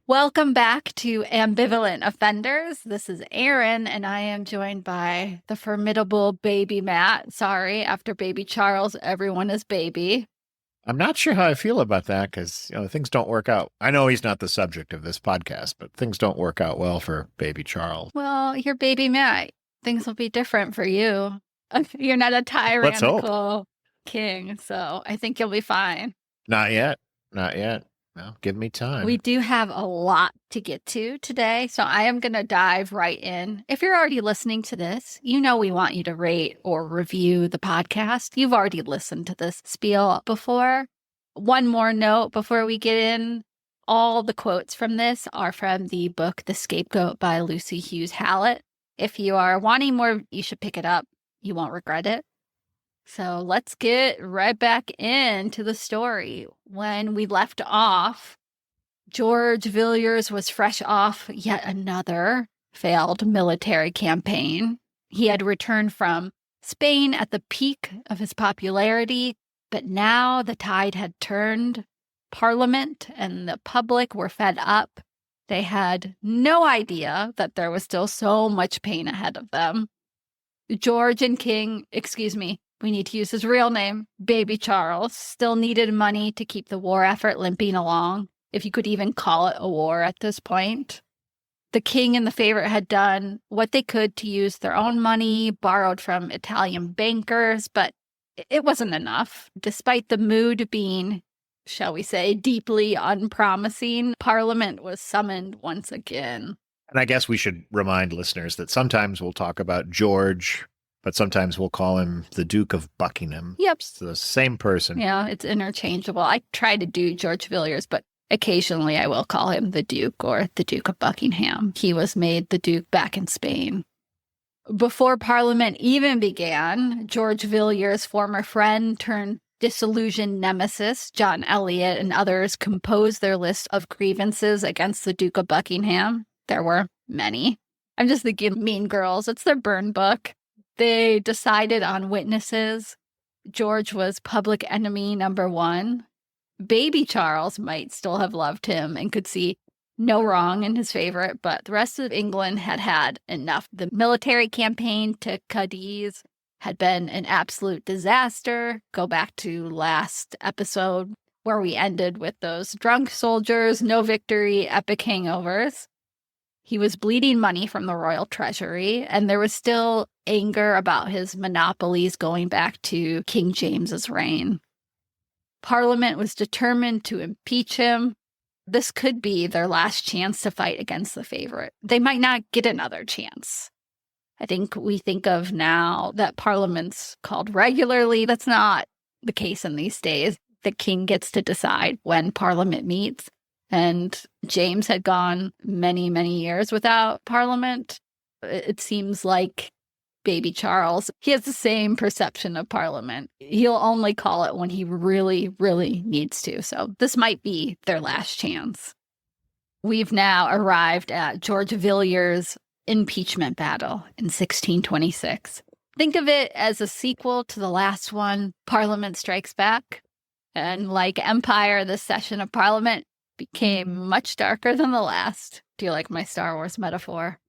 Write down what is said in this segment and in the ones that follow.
Welcome back to Ambivalent Offenders. This is Erin, and I am joined by the formidable baby Matt. Sorry, after baby Charles, everyone is baby. I'm not sure how I feel about that because, things don't work out. I know he's not the subject of this podcast, but things don't work out well for baby Charles. Well, you're baby Matt. Things will be different for you. You're not a Let's hope. tyrannical king, so I think you'll be fine. Not yet. Not yet. Well, give me time. We do have a lot to get to today, so I am going to dive right in. If you're already listening to this, you know we want you to rate or review the podcast. You've already listened to this spiel before. One more note before we get in. All the quotes from this are from the book The Scapegoat by Lucy Hughes Hallett. If you are wanting more, you should pick it up. You won't regret it. So let's get right back into the story. When we left off, George Villiers was fresh off yet another failed military campaign. He had returned from Spain at the peak of his popularity, but now the tide had turned. Parliament and the public were fed up. They had no idea that there was still so much pain ahead of them. George and we need to use his real name, Baby Charles, still needed money to keep the war effort limping along, if you could even call it a war at this point. The king and the favorite had done what they could to use their own money, borrowed from Italian bankers, but it wasn't enough. Despite the mood being, shall we say, deeply unpromising, Parliament was summoned once again. And I guess we should remind listeners that sometimes we'll talk about George, but sometimes we'll call him the Duke of Buckingham. Yep. It's the same person. Yeah, it's interchangeable. I try to do George Villiers, but occasionally I will call him the Duke or the Duke of Buckingham. He was made the Duke back in Spain. Before Parliament even began, George Villiers' former friend turned disillusioned nemesis, John Eliot, and others composed their list of grievances against the Duke of Buckingham. There were many. I'm just thinking Mean Girls. It's their burn book. They decided on witnesses. George was public enemy number one. Baby Charles might still have loved him and could see no wrong in his favorite, but the rest of England had had enough. The military campaign to Cadiz had been an absolute disaster. Go back to last episode where we ended with those drunk soldiers, no victory, epic hangovers. He was bleeding money from the royal treasury, and there was still anger about his monopolies going back to King James's reign. Parliament was determined to impeach him. This could be their last chance to fight against the favorite. They might not get another chance. I think we think of now that Parliament's called regularly. That's not the case in these days. The king gets to decide when Parliament meets. And James had gone many, many years without Parliament. It seems like baby Charles, he has the same perception of Parliament. He'll only call it when he really, really needs to. So this might be their last chance. We've now arrived at George Villiers' impeachment battle in 1626. Think of it as a sequel to the last one, Parliament Strikes Back. And like Empire, this session of Parliament became much darker than the last. Do you like my Star Wars metaphor?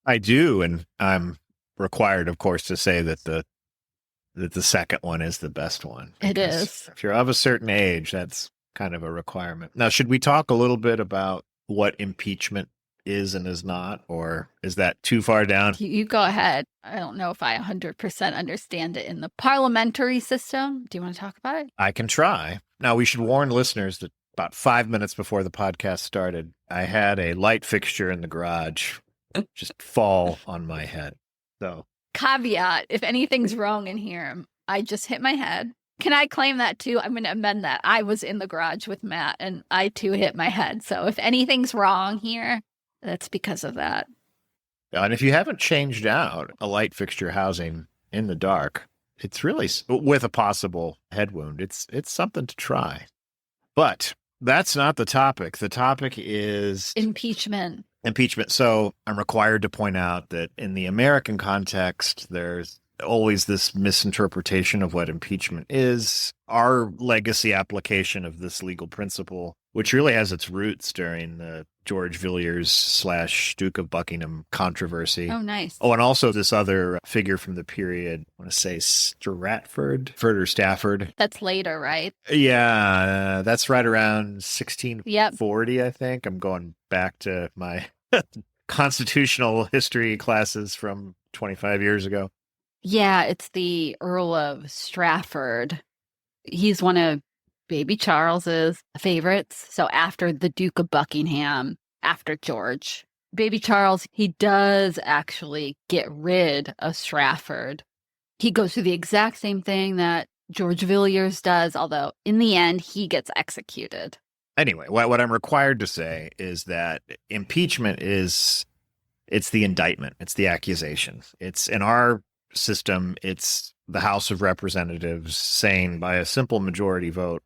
I do, and I'm required, of course, to say that the second one is the best one. It is. If you're of a certain age, that's kind of a requirement. Now, should we talk a little bit about what impeachment is and is not, or is that too far down? You go ahead. I don't know if I 100% understand it in the parliamentary system. Do you want to talk about it? I can try. Now, we should warn listeners that about 5 minutes before the podcast started, I had a light fixture in the garage just fall on my head. So, caveat, if anything's wrong in here, I just hit my head. Can I claim that too? I'm going to amend that. I was in the garage with Matt and I too hit my head. So if anything's wrong here, that's because of that. And if you haven't changed out a light fixture housing in the dark, it's really, with a possible head wound, it's something to try. But that's not the topic. The topic is impeachment. So I'm required to point out that in the American context, there's always this misinterpretation of what impeachment is. Our legacy application of this legal principle which really has its roots during the George Villiers / Duke of Buckingham controversy. Oh, nice. Oh, and also this other figure from the period, I want to say Stratford or Stafford. That's later, right? Yeah, that's right around 1640, I think. I'm going back to my constitutional history classes from 25 years ago. Yeah, it's the Earl of Strafford. He's one of baby Charles's favorites. So after the Duke of Buckingham, after George, baby Charles, he does actually get rid of Strafford. He goes through the exact same thing that George Villiers does, although in the end, he gets executed. Anyway, what I'm required to say is that impeachment it's the indictment. It's the accusation. It's in our system, it's the House of Representatives saying by a simple majority vote,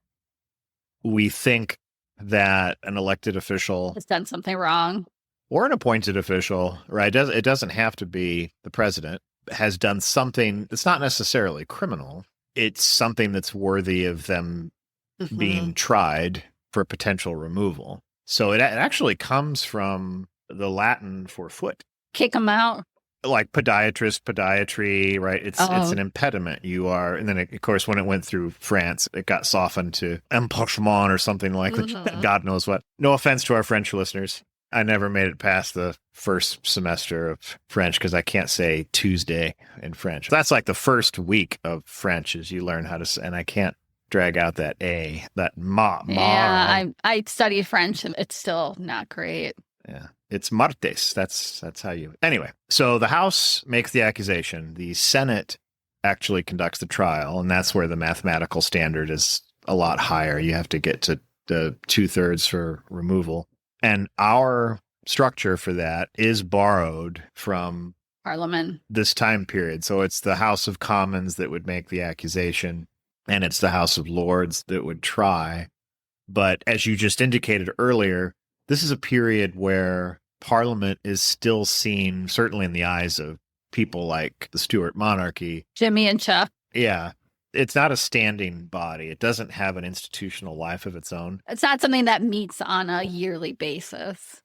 we think that an elected official Has done something wrong. or an appointed official, right? It doesn't have to be the president, has done something that's not necessarily criminal. It's something that's worthy of them being tried for potential removal. So it actually comes from the Latin for foot. Kick him out. Like podiatry, right? It's an impediment. You are, and then of course when it went through France, it got softened to empêchement or something like that. God knows what. No offense to our French listeners. I never made it past the first semester of French because I can't say Tuesday in French. That's like the first week of French is you learn how to say, and I can't drag out that A, that ma. Yeah, I studied French and it's still not great. Yeah. It's martes. That's how you. Anyway, so the House makes the accusation. The Senate actually conducts the trial, and that's where the mathematical standard is a lot higher. You have to get to the 2/3 for removal. And our structure for that is borrowed from Parliament. This time period. So it's the House of Commons that would make the accusation, and it's the House of Lords that would try. But as you just indicated earlier, this is a period where Parliament is still seen, certainly in the eyes of people like the Stuart monarchy. Jimmy and Chuck. Yeah. It's not a standing body. It doesn't have an institutional life of its own. It's not something that meets on a yearly basis.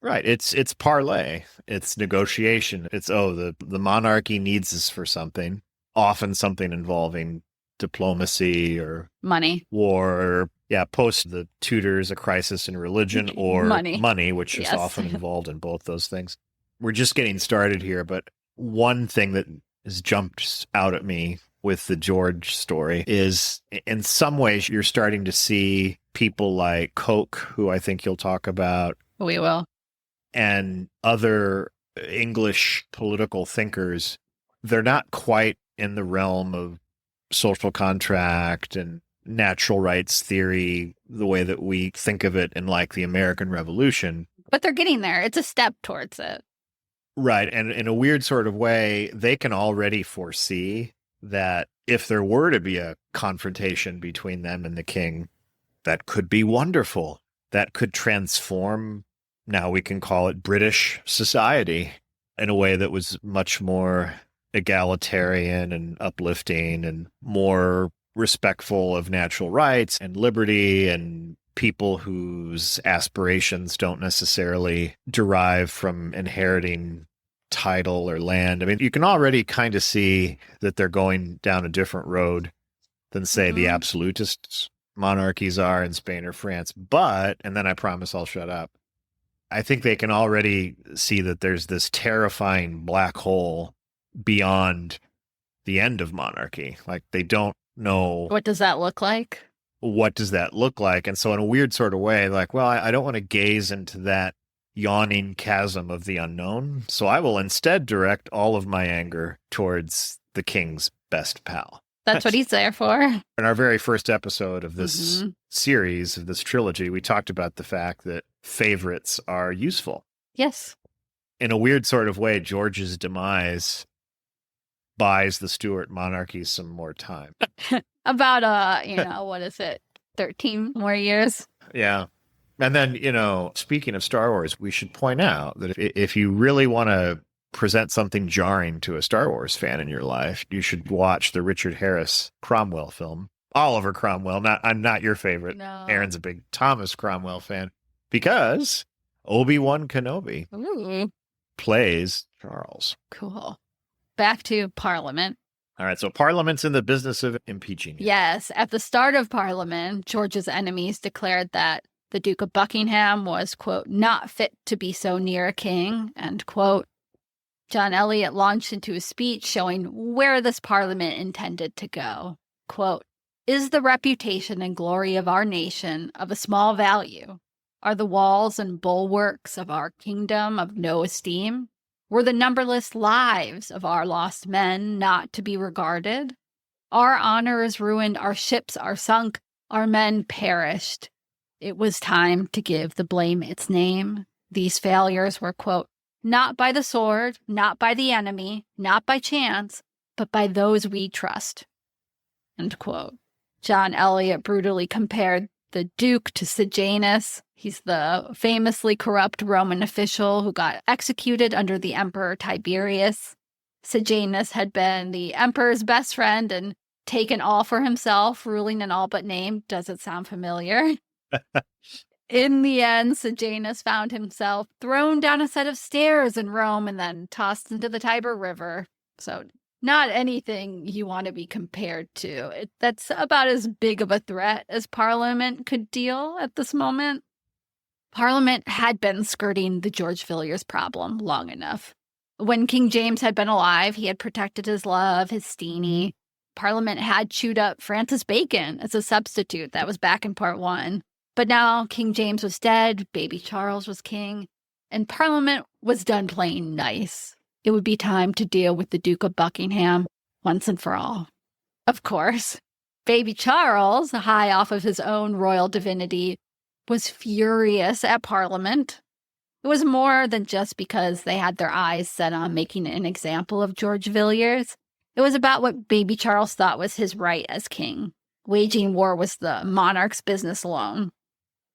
Right. It's parlay. It's negotiation. It's, the monarchy needs us for something, often something involving diplomacy or money, war, or post the Tudors, a crisis in religion, or money, which is often involved in both those things. We're just getting started here, but one thing that has jumped out at me with the George story is in some ways you're starting to see people like Koch, who I think you'll talk about. We will. And other English political thinkers. They're not quite in the realm of social contract and natural rights theory, the way that we think of it in like the American Revolution. But they're getting there. It's a step towards it. Right. And in a weird sort of way, they can already foresee that if there were to be a confrontation between them and the king, that could be wonderful. That could transform, now we can call it British society, in a way that was much more egalitarian and uplifting and more respectful of natural rights and liberty and people whose aspirations don't necessarily derive from inheriting title or land. I mean, you can already kind of see that they're going down a different road than, say, the absolutist monarchies are in Spain or France. But, and then I promise I'll shut up, I think they can already see that there's this terrifying black hole beyond the end of monarchy. Like, they don't know. What does that look like? What does that look like? And so in a weird sort of way, like, well, I don't want to gaze into that yawning chasm of the unknown. So I will instead direct all of my anger towards the king's best pal. That's what he's there for. In our very first episode of this series, of this trilogy, we talked about the fact that favorites are useful. Yes. In a weird sort of way, George's demise buys the Stuart monarchy some more time. About, what is it, 13 more years? Yeah. And then, speaking of Star Wars, we should point out that if you really want to present something jarring to a Star Wars fan in your life, you should watch the Richard Harris Cromwell film. Oliver Cromwell. I'm not your favorite. No. Aaron's a big Thomas Cromwell fan because Obi-Wan Kenobi Ooh, plays Charles. cool. Back to Parliament. All right, so Parliament's in the business of impeaching you. Yes, at the start of Parliament, George's enemies declared that the Duke of Buckingham was, quote, not fit to be so near a king, end quote. John Eliot launched into a speech showing where this Parliament intended to go. Quote, is the reputation and glory of our nation of a small value? Are the walls and bulwarks of our kingdom of no esteem? Were the numberless lives of our lost men not to be regarded? Our honor is ruined, our ships are sunk, our men perished. It was time to give the blame its name. These failures were, quote, not by the sword, not by the enemy, not by chance, but by those we trust, end quote. John Eliot brutally compared the Duke to Sejanus. He's the famously corrupt Roman official who got executed under the Emperor Tiberius. Sejanus had been the emperor's best friend and taken all for himself, ruling in all but name. Does it sound familiar? In the end, Sejanus found himself thrown down a set of stairs in Rome and then tossed into the Tiber River. So not anything you want to be compared to. That's about as big of a threat as Parliament could deal at this moment. Parliament had been skirting the George Villiers problem long enough. When King James had been alive, he had protected his love, his Steenie. Parliament had chewed up Francis Bacon as a substitute. That was back in part 1. But now King James was dead, baby Charles was king, and Parliament was done playing nice. It would be time to deal with the Duke of Buckingham once and for all. Of course, baby Charles, high off of his own royal divinity, was furious at Parliament. It was more than just because they had their eyes set on making an example of George Villiers. It was about what baby Charles thought was his right as king. Waging war was the monarch's business alone.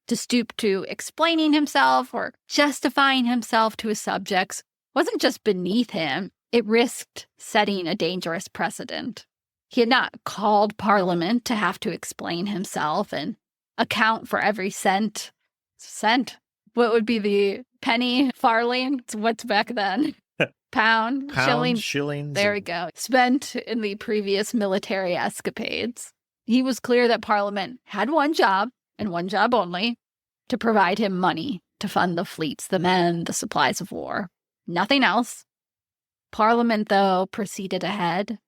To stoop to explaining himself or justifying himself to his subjects wasn't just beneath him, it risked setting a dangerous precedent. He had not called Parliament to have to explain himself and account for every cent. Cent? What would be the penny? Farthing? What's back then? Pound? Shilling? Shillings. There we go. Spent in the previous military escapades. He was clear that Parliament had one job, and one job only, to provide him money to fund the fleets, the men, the supplies of war. Nothing else. Parliament, though, proceeded ahead.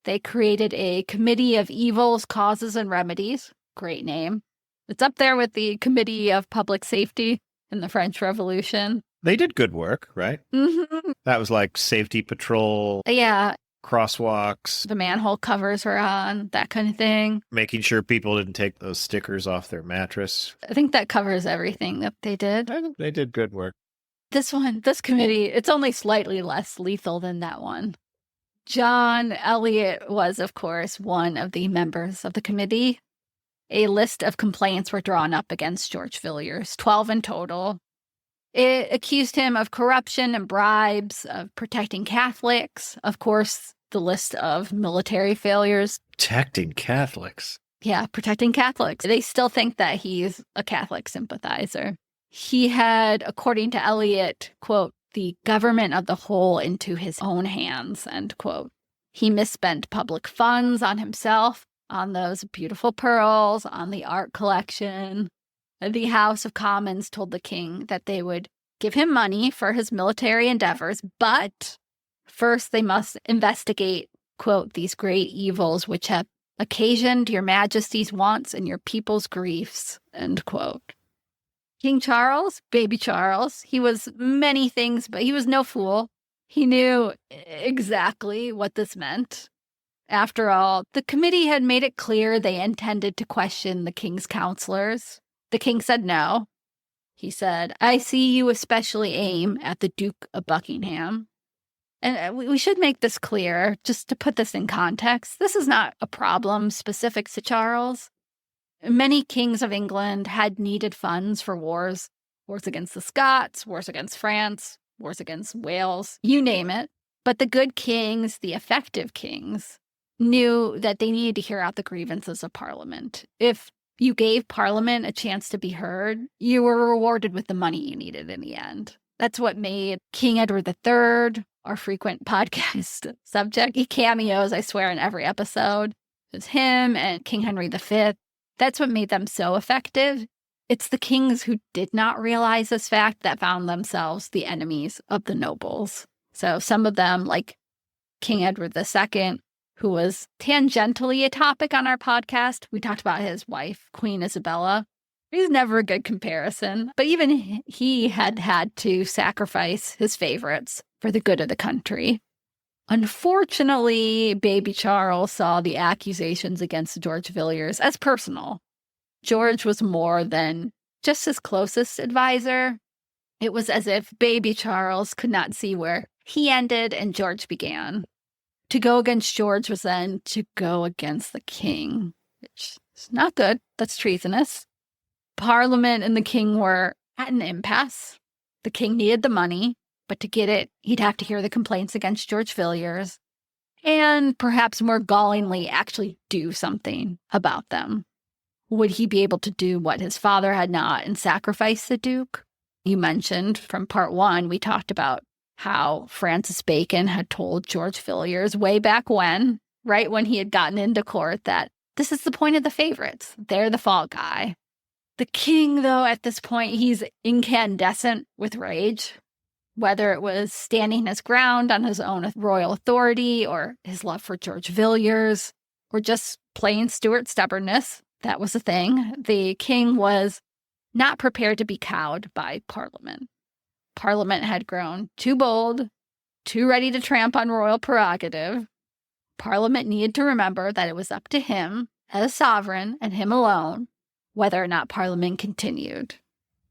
They created a Committee of Evils, Causes, and Remedies. Great name. It's up there with the Committee of Public Safety in the French Revolution. They did good work, right? Mm-hmm. That was like safety patrol. Yeah. Crosswalks. The manhole covers were on, that kind of thing. Making sure people didn't take those stickers off their mattress. I think that covers everything that they did. I think they did good work. This committee, it's only slightly less lethal than that one. John Eliot was, of course, one of the members of the committee. A list of complaints were drawn up against George Villiers, 12 in total. It accused him of corruption and bribes, of protecting Catholics, of course, the list of military failures. Protecting Catholics. Yeah, protecting Catholics. They still think that he's a Catholic sympathizer. He had, according to Eliot, quote, the government of the whole into his own hands, end quote. He misspent public funds on himself, on those beautiful pearls, on the art collection. The House of Commons told the king that they would give him money for his military endeavors, but first they must investigate, quote, these great evils which have occasioned your majesty's wants and your people's griefs, end quote. King Charles, baby Charles, he was many things, but he was no fool. He knew exactly what this meant. After all, the committee had made it clear they intended to question the king's counselors. The king said no. He said, I see you especially aim at the Duke of Buckingham. And we should make this clear, just to put this in context. This is not a problem specific to Charles. Many kings of England had needed funds for wars. Wars against the Scots, wars against France, wars against Wales, you name it. But the good kings, the effective kings, knew that they needed to hear out the grievances of Parliament. If you gave Parliament a chance to be heard, you were rewarded with the money you needed in the end. That's what made King Edward III our frequent podcast subject. He cameos, I swear, in every episode. It's him and King Henry V. That's what made them so effective. It's the kings who did not realize this fact that found themselves the enemies of the nobles. So some of them, like King Edward II, who was tangentially a topic on our podcast. We talked about his wife, Queen Isabella. He's never a good comparison, but even he had to sacrifice his favorites for the good of the country. Unfortunately, baby Charles saw the accusations against George Villiers as personal. George was more than just his closest advisor. It was as if baby Charles could not see where he ended and George began. To go against George was then to go against the king, which is not good. That's treasonous. Parliament and the king were at an impasse. The king needed the money, but to get it, he'd have to hear the complaints against George Villiers and perhaps more gallingly actually do something about them. Would he be able to do what his father had not and sacrifice the Duke? You mentioned from part 1, we talked about how Francis Bacon had told George Villiers way back when, right when he had gotten into court, that this is the point of the favorites. They're the fall guy. The king, though, at this point, he's incandescent with rage. Whether it was standing his ground on his own royal authority or his love for George Villiers or just plain Stuart stubbornness, that was a thing. The king was not prepared to be cowed by Parliament. Parliament had grown too bold, too ready to tramp on royal prerogative. Parliament needed to remember that it was up to him as sovereign and him alone whether or not Parliament continued.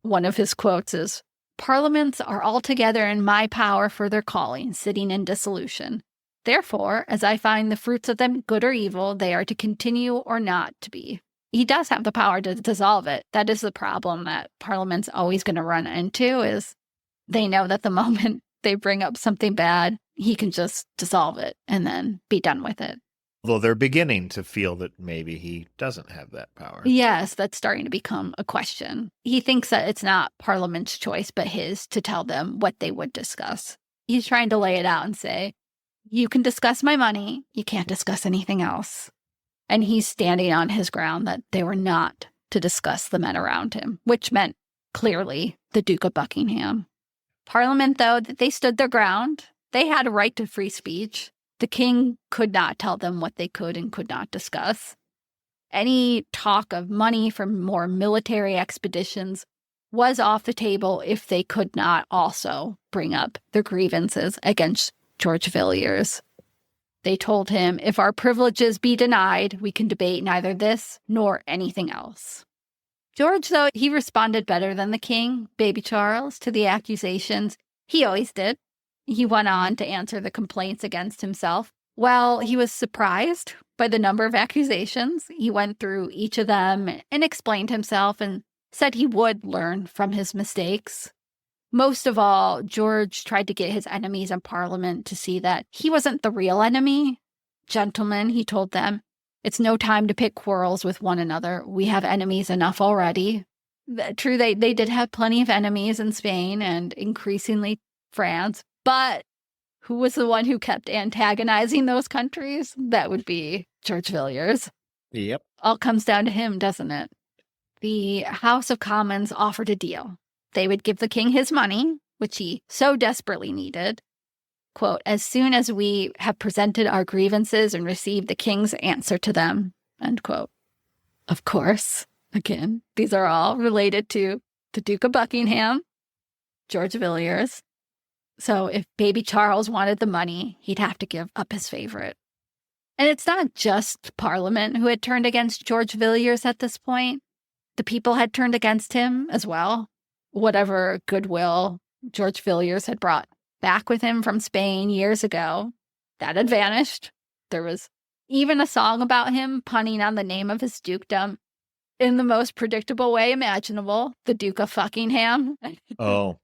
One of his quotes is, "Parliaments are altogether in my power for their calling, sitting in dissolution. Therefore, as I find the fruits of them good or evil, they are to continue or not to be." He does have the power to dissolve it. That is the problem that Parliament's always going to run into, is they know that the moment they bring up something bad, he can just dissolve it and then be done with it. Although they're beginning to feel that maybe he doesn't have that power. Yes, that's starting to become a question. He thinks that it's not Parliament's choice, but his to tell them what they would discuss. He's trying to lay it out and say, you can discuss my money, you can't discuss anything else. And he's standing on his ground that they were not to discuss the men around him, which meant clearly the Duke of Buckingham. Parliament, though, they stood their ground. They had a right to free speech. The king could not tell them what they could and could not discuss. Any talk of money for more military expeditions was off the table if they could not also bring up their grievances against George Villiers. They told him, if our privileges be denied, we can debate neither this nor anything else. George, though, he responded better than the king, baby Charles, to the accusations. He always did. He went on to answer the complaints against himself. While he was surprised by the number of accusations, he went through each of them and explained himself and said he would learn from his mistakes. Most of all, George tried to get his enemies in Parliament to see that he wasn't the real enemy. Gentlemen, he told them, it's no time to pick quarrels with one another. We have enemies enough already. True, they did have plenty of enemies in Spain and increasingly France, but who was the one who kept antagonizing those countries? That would be George Villiers. Yep. All comes down to him, doesn't it? The House of Commons offered a deal. They would give the king his money, which he so desperately needed. Quote, as soon as we have presented our grievances and received the king's answer to them, end quote. Of course, again, these are all related to the Duke of Buckingham, George Villiers. So if baby Charles wanted the money, he'd have to give up his favorite. And it's not just Parliament who had turned against George Villiers at this point. The people had turned against him as well. Whatever goodwill George Villiers had brought back with him from Spain years ago, that had vanished. There was even a song about him punning on the name of his dukedom in the most predictable way imaginable, the Duke of Buckingham. Oh.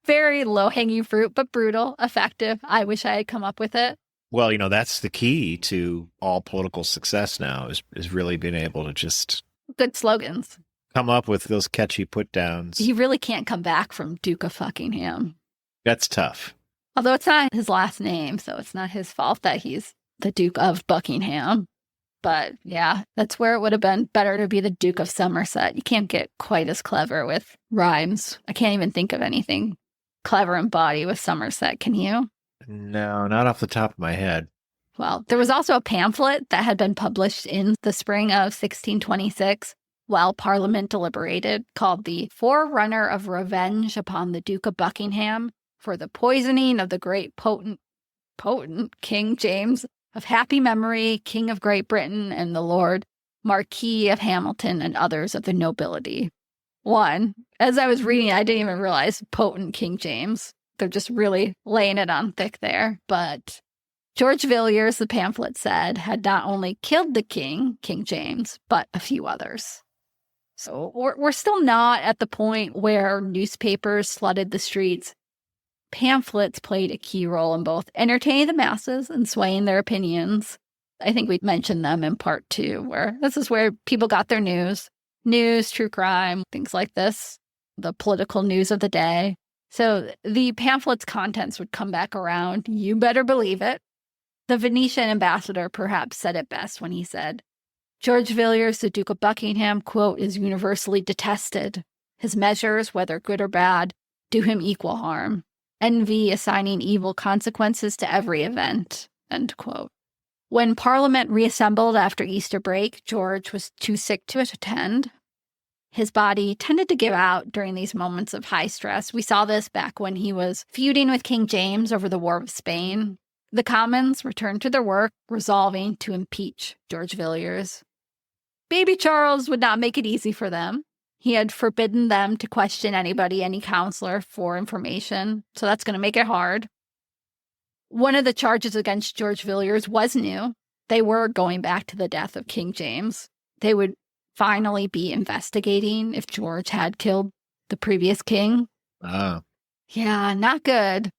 Very low-hanging fruit, but brutal, effective. I wish I had come up with it. Well, that's the key to all political success now is really being able to just Good slogans. come up with those catchy put downs. He really can't come back from Duke of Buckingham. That's tough. Although it's not his last name, so it's not his fault that he's the Duke of Buckingham. But yeah, that's where it would have been better to be the Duke of Somerset. You can't get quite as clever with rhymes. I can't even think of anything clever in body with Somerset. Can you? No, not off the top of my head. Well, there was also a pamphlet that had been published in the spring of 1626 while Parliament deliberated called The Forerunner of Revenge upon the Duke of Buckingham for the poisoning of the great potent King James of happy memory, King of Great Britain, and the Lord Marquis of Hamilton and others of the nobility. One, as I was reading, I didn't even realize potent King James. They're just really laying it on thick there. But George Villiers, the pamphlet said, had not only killed the king, King James, but a few others. So we're still not at the point where newspapers flooded the streets. Pamphlets played a key role in both entertaining the masses and swaying their opinions. I think we mentioned them in part 2, where this is where people got their news, true crime, things like this, the political news of the day. So the pamphlet's contents would come back around. You better believe it. The Venetian ambassador perhaps said it best when he said, George Villiers, the Duke of Buckingham, quote, is universally detested. His measures, whether good or bad, do him equal harm. Envy assigning evil consequences to every event, end quote. When Parliament reassembled after Easter break, George was too sick to attend. His body tended to give out during these moments of high stress. We saw this back when he was feuding with King James over the War of Spain. The Commons returned to their work, resolving to impeach George Villiers. Baby Charles would not make it easy for them. He had forbidden them to question anybody, any counselor, for information, so that's going to make it hard. One of the charges against George Villiers was new. They were going back to the death of King James. They would finally be investigating if George had killed the previous king. Yeah, not good.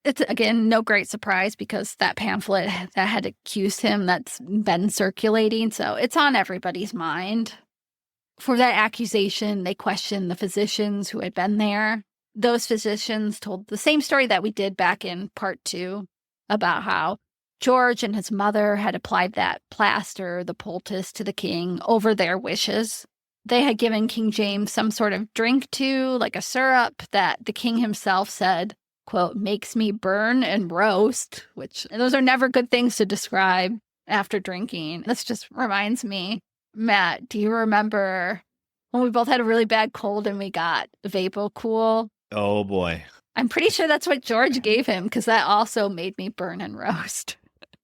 It's, again, no great surprise because that pamphlet that had accused him, that's been circulating, so it's on everybody's mind. For that accusation, they questioned the physicians who had been there. Those physicians told the same story that we did back in part 2 about how George and his mother had applied that plaster, the poultice, to the king over their wishes. They had given King James some sort of drink too, like a syrup that the king himself said, quote, makes me burn and roast, which those are never good things to describe after drinking. This just reminds me, Matt, do you remember when we both had a really bad cold and we got Vapocool? Oh, boy. I'm pretty sure that's what George gave him because that also made me burn and roast.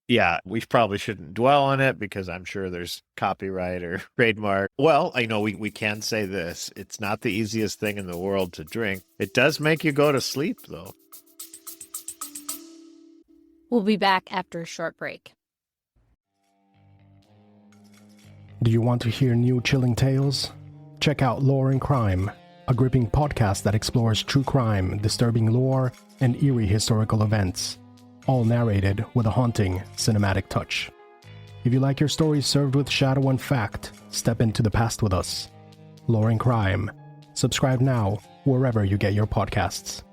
Yeah, we probably shouldn't dwell on it because I'm sure there's copyright or trademark. Well, I know we can say this. It's not the easiest thing in the world to drink. It does make you go to sleep, though. We'll be back after a short break. Do you want to hear new chilling tales? Check out Lore and Crime, a gripping podcast that explores true crime, disturbing lore, and eerie historical events, all narrated with a haunting cinematic touch. If you like your stories served with shadow and fact, step into the past with us. Lore and Crime. Subscribe now, wherever you get your podcasts.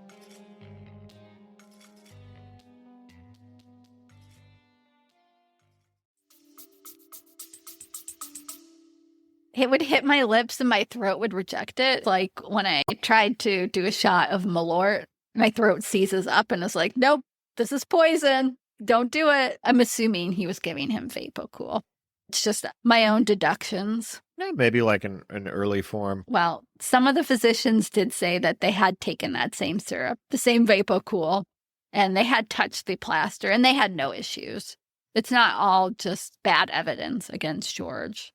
It would hit my lips and my throat would reject it. Like when I tried to do a shot of Malort, my throat seizes up and is like, nope, this is poison. Don't do it. I'm assuming he was giving him Vapocool. It's just my own deductions. Maybe like an early form. Well, some of the physicians did say that they had taken that same syrup, the same Vapocool, and they had touched the plaster and they had no issues. It's not all just bad evidence against George.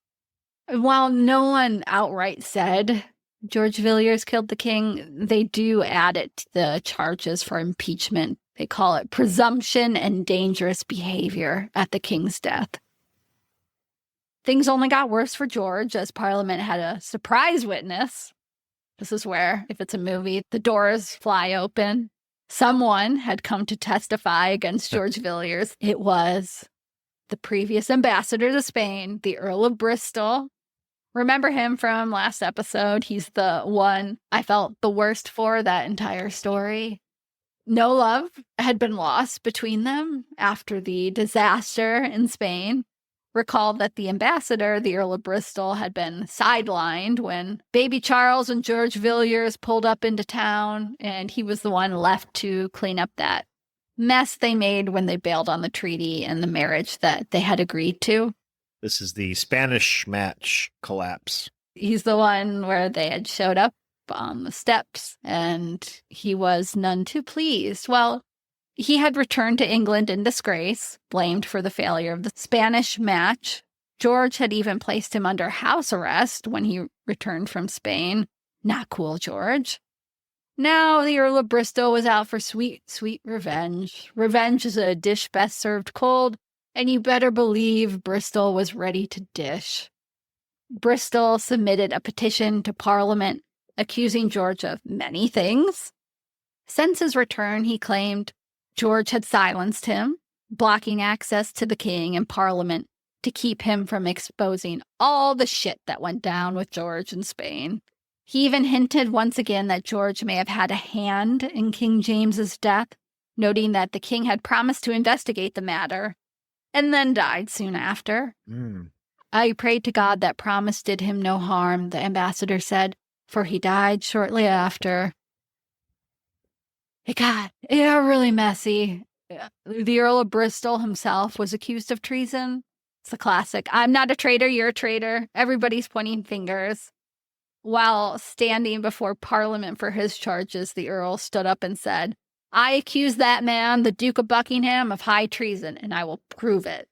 While no one outright said George Villiers killed the king, they do add it to the charges for impeachment. They call it presumption and dangerous behavior at the king's death. Things only got worse for George as Parliament had a surprise witness. This is where, if it's a movie, the doors fly open. Someone had come to testify against George Villiers. It was the previous ambassador to Spain, the Earl of Bristol. Remember him from last episode? He's the one I felt the worst for that entire story. No love had been lost between them after the disaster in Spain. Recall that the ambassador, the Earl of Bristol, had been sidelined when baby Charles and George Villiers pulled up into town, and he was the one left to clean up that mess they made when they bailed on the treaty and the marriage that they had agreed to. This is the Spanish match collapse. He's the one where they had showed up on the steps, and he was none too pleased. Well, he had returned to England in disgrace, blamed for the failure of the Spanish match. George had even placed him under house arrest when he returned from Spain. Not cool, George. Now the Earl of Bristol was out for sweet, sweet revenge. Revenge is a dish best served cold, and you better believe Bristol was ready to dish. Bristol submitted a petition to Parliament accusing George of many things. Since his return, he claimed George had silenced him, blocking access to the king and Parliament to keep him from exposing all the shit that went down with George in Spain. He even hinted once again that George may have had a hand in King James's death, noting that the king had promised to investigate the matter and then died soon after. I prayed to God that promise did him no harm, the ambassador said, for he died shortly after. It got really messy. The Earl of Bristol himself was accused of treason. It's the classic, I'm not a traitor, you're a traitor. Everybody's pointing fingers. While standing before Parliament for his charges, the Earl stood up and said, I accuse that man, the Duke of Buckingham, of high treason, and I will prove it.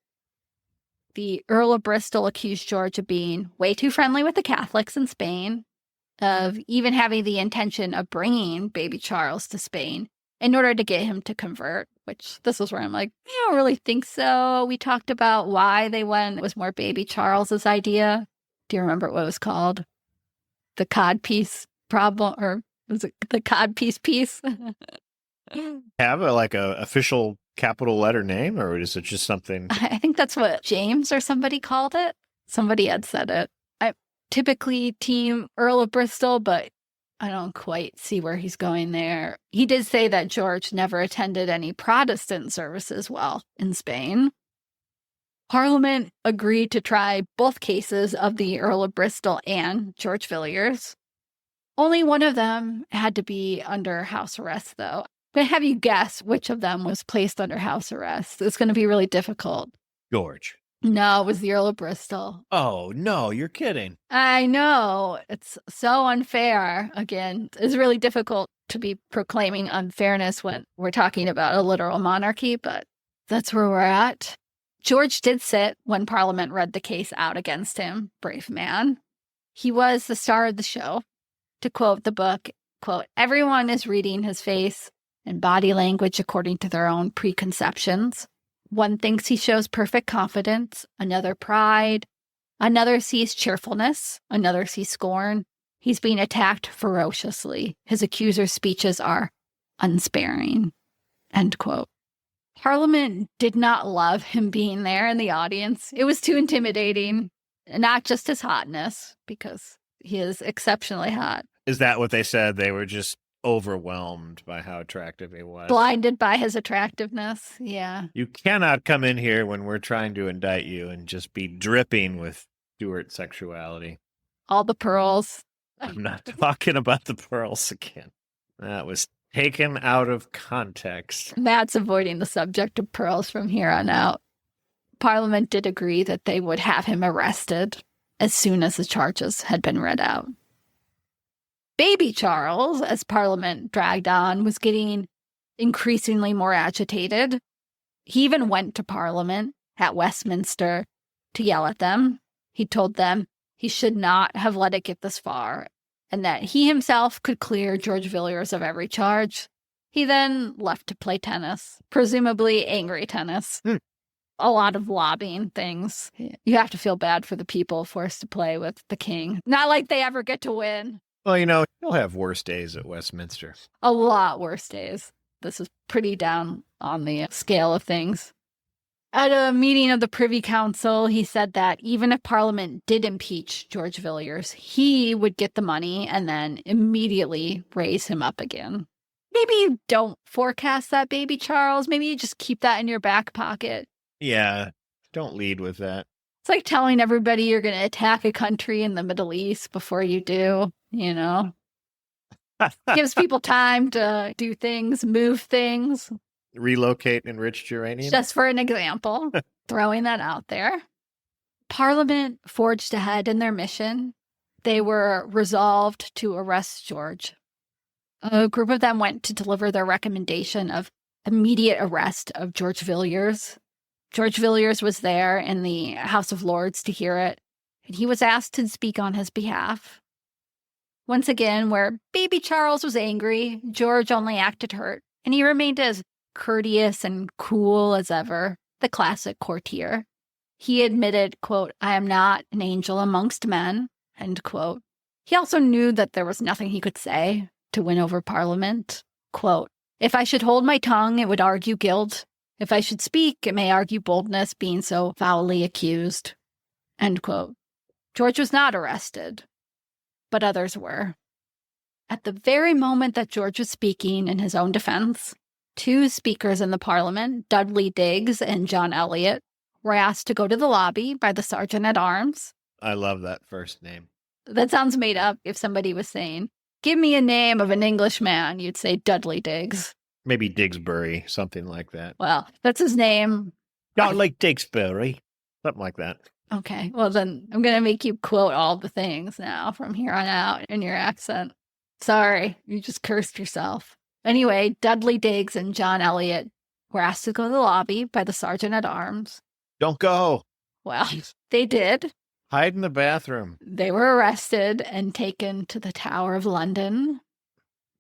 The Earl of Bristol accused George of being way too friendly with the Catholics in Spain, of even having the intention of bringing baby Charles to Spain in order to get him to convert, which this is where I'm like, I don't really think so. We talked about why they went. It was more baby Charles's idea. Do you remember what it was called? The codpiece problem, or was it the codpiece piece? Have a official capital letter name, or is it just something? I think that's what James or somebody called it. Somebody had said it. I typically team Earl of Bristol, but I don't quite see where he's going there. He did say that George never attended any Protestant services while in Spain. Parliament agreed to try both cases of the Earl of Bristol and George Villiers. Only one of them had to be under house arrest, though. I'm going to have you guess which of them was placed under house arrest. It's going to be really difficult. George. No, it was the Earl of Bristol. Oh, no, you're kidding. I know. It's so unfair. Again, it's really difficult to be proclaiming unfairness when we're talking about a literal monarchy, but that's where we're at. George did sit when Parliament read the case out against him. Brave man. He was the star of the show. To quote the book, quote, everyone is reading his face and body language according to their own preconceptions. One thinks he shows perfect confidence, another pride, another sees cheerfulness, another sees scorn. He's being attacked ferociously. His accuser's speeches are unsparing. End quote. Parliament did not love him being there in the audience. It was too intimidating. Not just his hotness, because he is exceptionally hot. Is that what they said? They were just overwhelmed by how attractive he was. Blinded by his attractiveness. Yeah. You cannot come in here when we're trying to indict you and just be dripping with Stuart sexuality. All the pearls. I'm not talking about the pearls again. That was taken out of context. Matt's avoiding the subject of pearls from here on out. Parliament did agree that they would have him arrested as soon as the charges had been read out. Baby Charles, as Parliament dragged on, was getting increasingly more agitated. He even went to Parliament at Westminster to yell at them. He told them he should not have let it get this far, and that he himself could clear George Villiers of every charge. He then left to play tennis, presumably angry tennis. A lot of lobbying things. You have to feel bad for the people forced to play with the king. Not like they ever get to win. Well, you know, you'll have worse days at Westminster. A lot worse days. This is pretty down on the scale of things. At a meeting of the Privy Council, he said that even if Parliament did impeach George Villiers, he would get the money and then immediately raise him up again. Maybe you don't forecast that, baby Charles. Maybe you just keep that in your back pocket. Yeah, don't lead with that. It's like telling everybody you're going to attack a country in the Middle East before you do, you know? Gives people time to do things, move things. Relocate enriched uranium? Just for an example, throwing that out there. Parliament forged ahead in their mission. They were resolved to arrest George. A group of them went to deliver their recommendation of immediate arrest of George Villiers. George Villiers was there in the House of Lords to hear it, and he was asked to speak on his behalf. Once again, where baby Charles was angry, George only acted hurt, and he remained as courteous and cool as ever, the classic courtier. He admitted, quote, "I am not an angel amongst men," end quote. He also knew that there was nothing he could say to win over Parliament. Quote, "If I should hold my tongue, it would argue guilt. If I should speak, it may argue boldness, being so foully accused." End quote. George was not arrested, but others were. At the very moment that George was speaking in his own defense, two speakers in the Parliament, Dudley Digges and John Eliot, were asked to go to the lobby by the Sergeant-at-Arms. I love that first name. That sounds made up. If somebody was saying, "Give me a name of an Englishman," you'd say Dudley Digges. Maybe Digsbury, something like that. Well, that's his name. Not like Digsbury. Something like that. Okay, well then I'm going to make you quote all the things now from here on out in your accent. Sorry, you just cursed yourself. Anyway, Dudley Digges and John Eliot were asked to go to the lobby by the Sergeant-at-Arms. Don't go. Well, they did. Hide in the bathroom. They were arrested and taken to the Tower of London.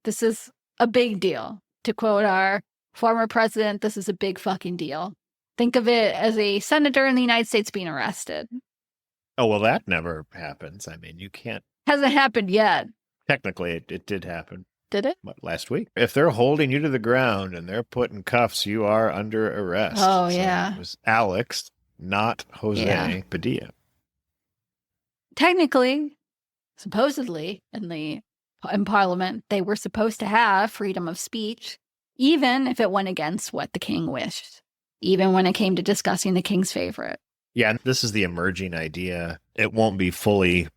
This is a big deal. To quote our former president, this is a big fucking deal. Think of it as a senator in the United States being arrested. Oh, well, that never happens. I mean, you can't. Hasn't happened yet. Technically, it did happen. Did it? What, last week? If they're holding you to the ground and they're putting cuffs, you are under arrest. Oh, So yeah. It was Alex, not Jose Padilla. Technically, supposedly, in Parliament, they were supposed to have freedom of speech, even if it went against what the king wished, even when it came to discussing the king's favorite. Yeah, this is the emerging idea. It won't be fully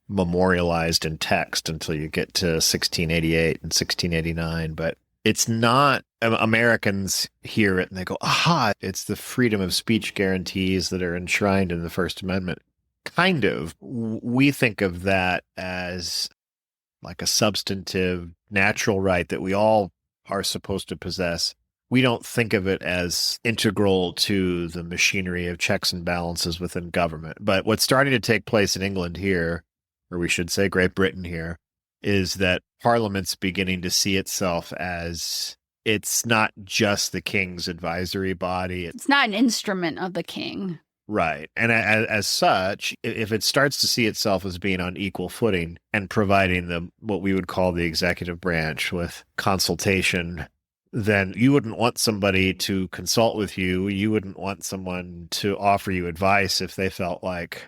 memorialized in text until you get to 1688 and 1689, but it's not. Americans hear it and they go, aha, it's the freedom of speech guarantees that are enshrined in the First Amendment. Kind of. We think of that as like a substantive natural right that we all are supposed to possess. We don't think of it as integral to the machinery of checks and balances within government. But what's starting to take place in England here, or we should say Great Britain here, is that Parliament's beginning to see itself as it's not just the king's advisory body. It's not an instrument of the king. Right. And as such, if it starts to see itself as being on equal footing and providing what we would call the executive branch with consultation, then you wouldn't want somebody to consult with you. You wouldn't want someone to offer you advice if they felt like,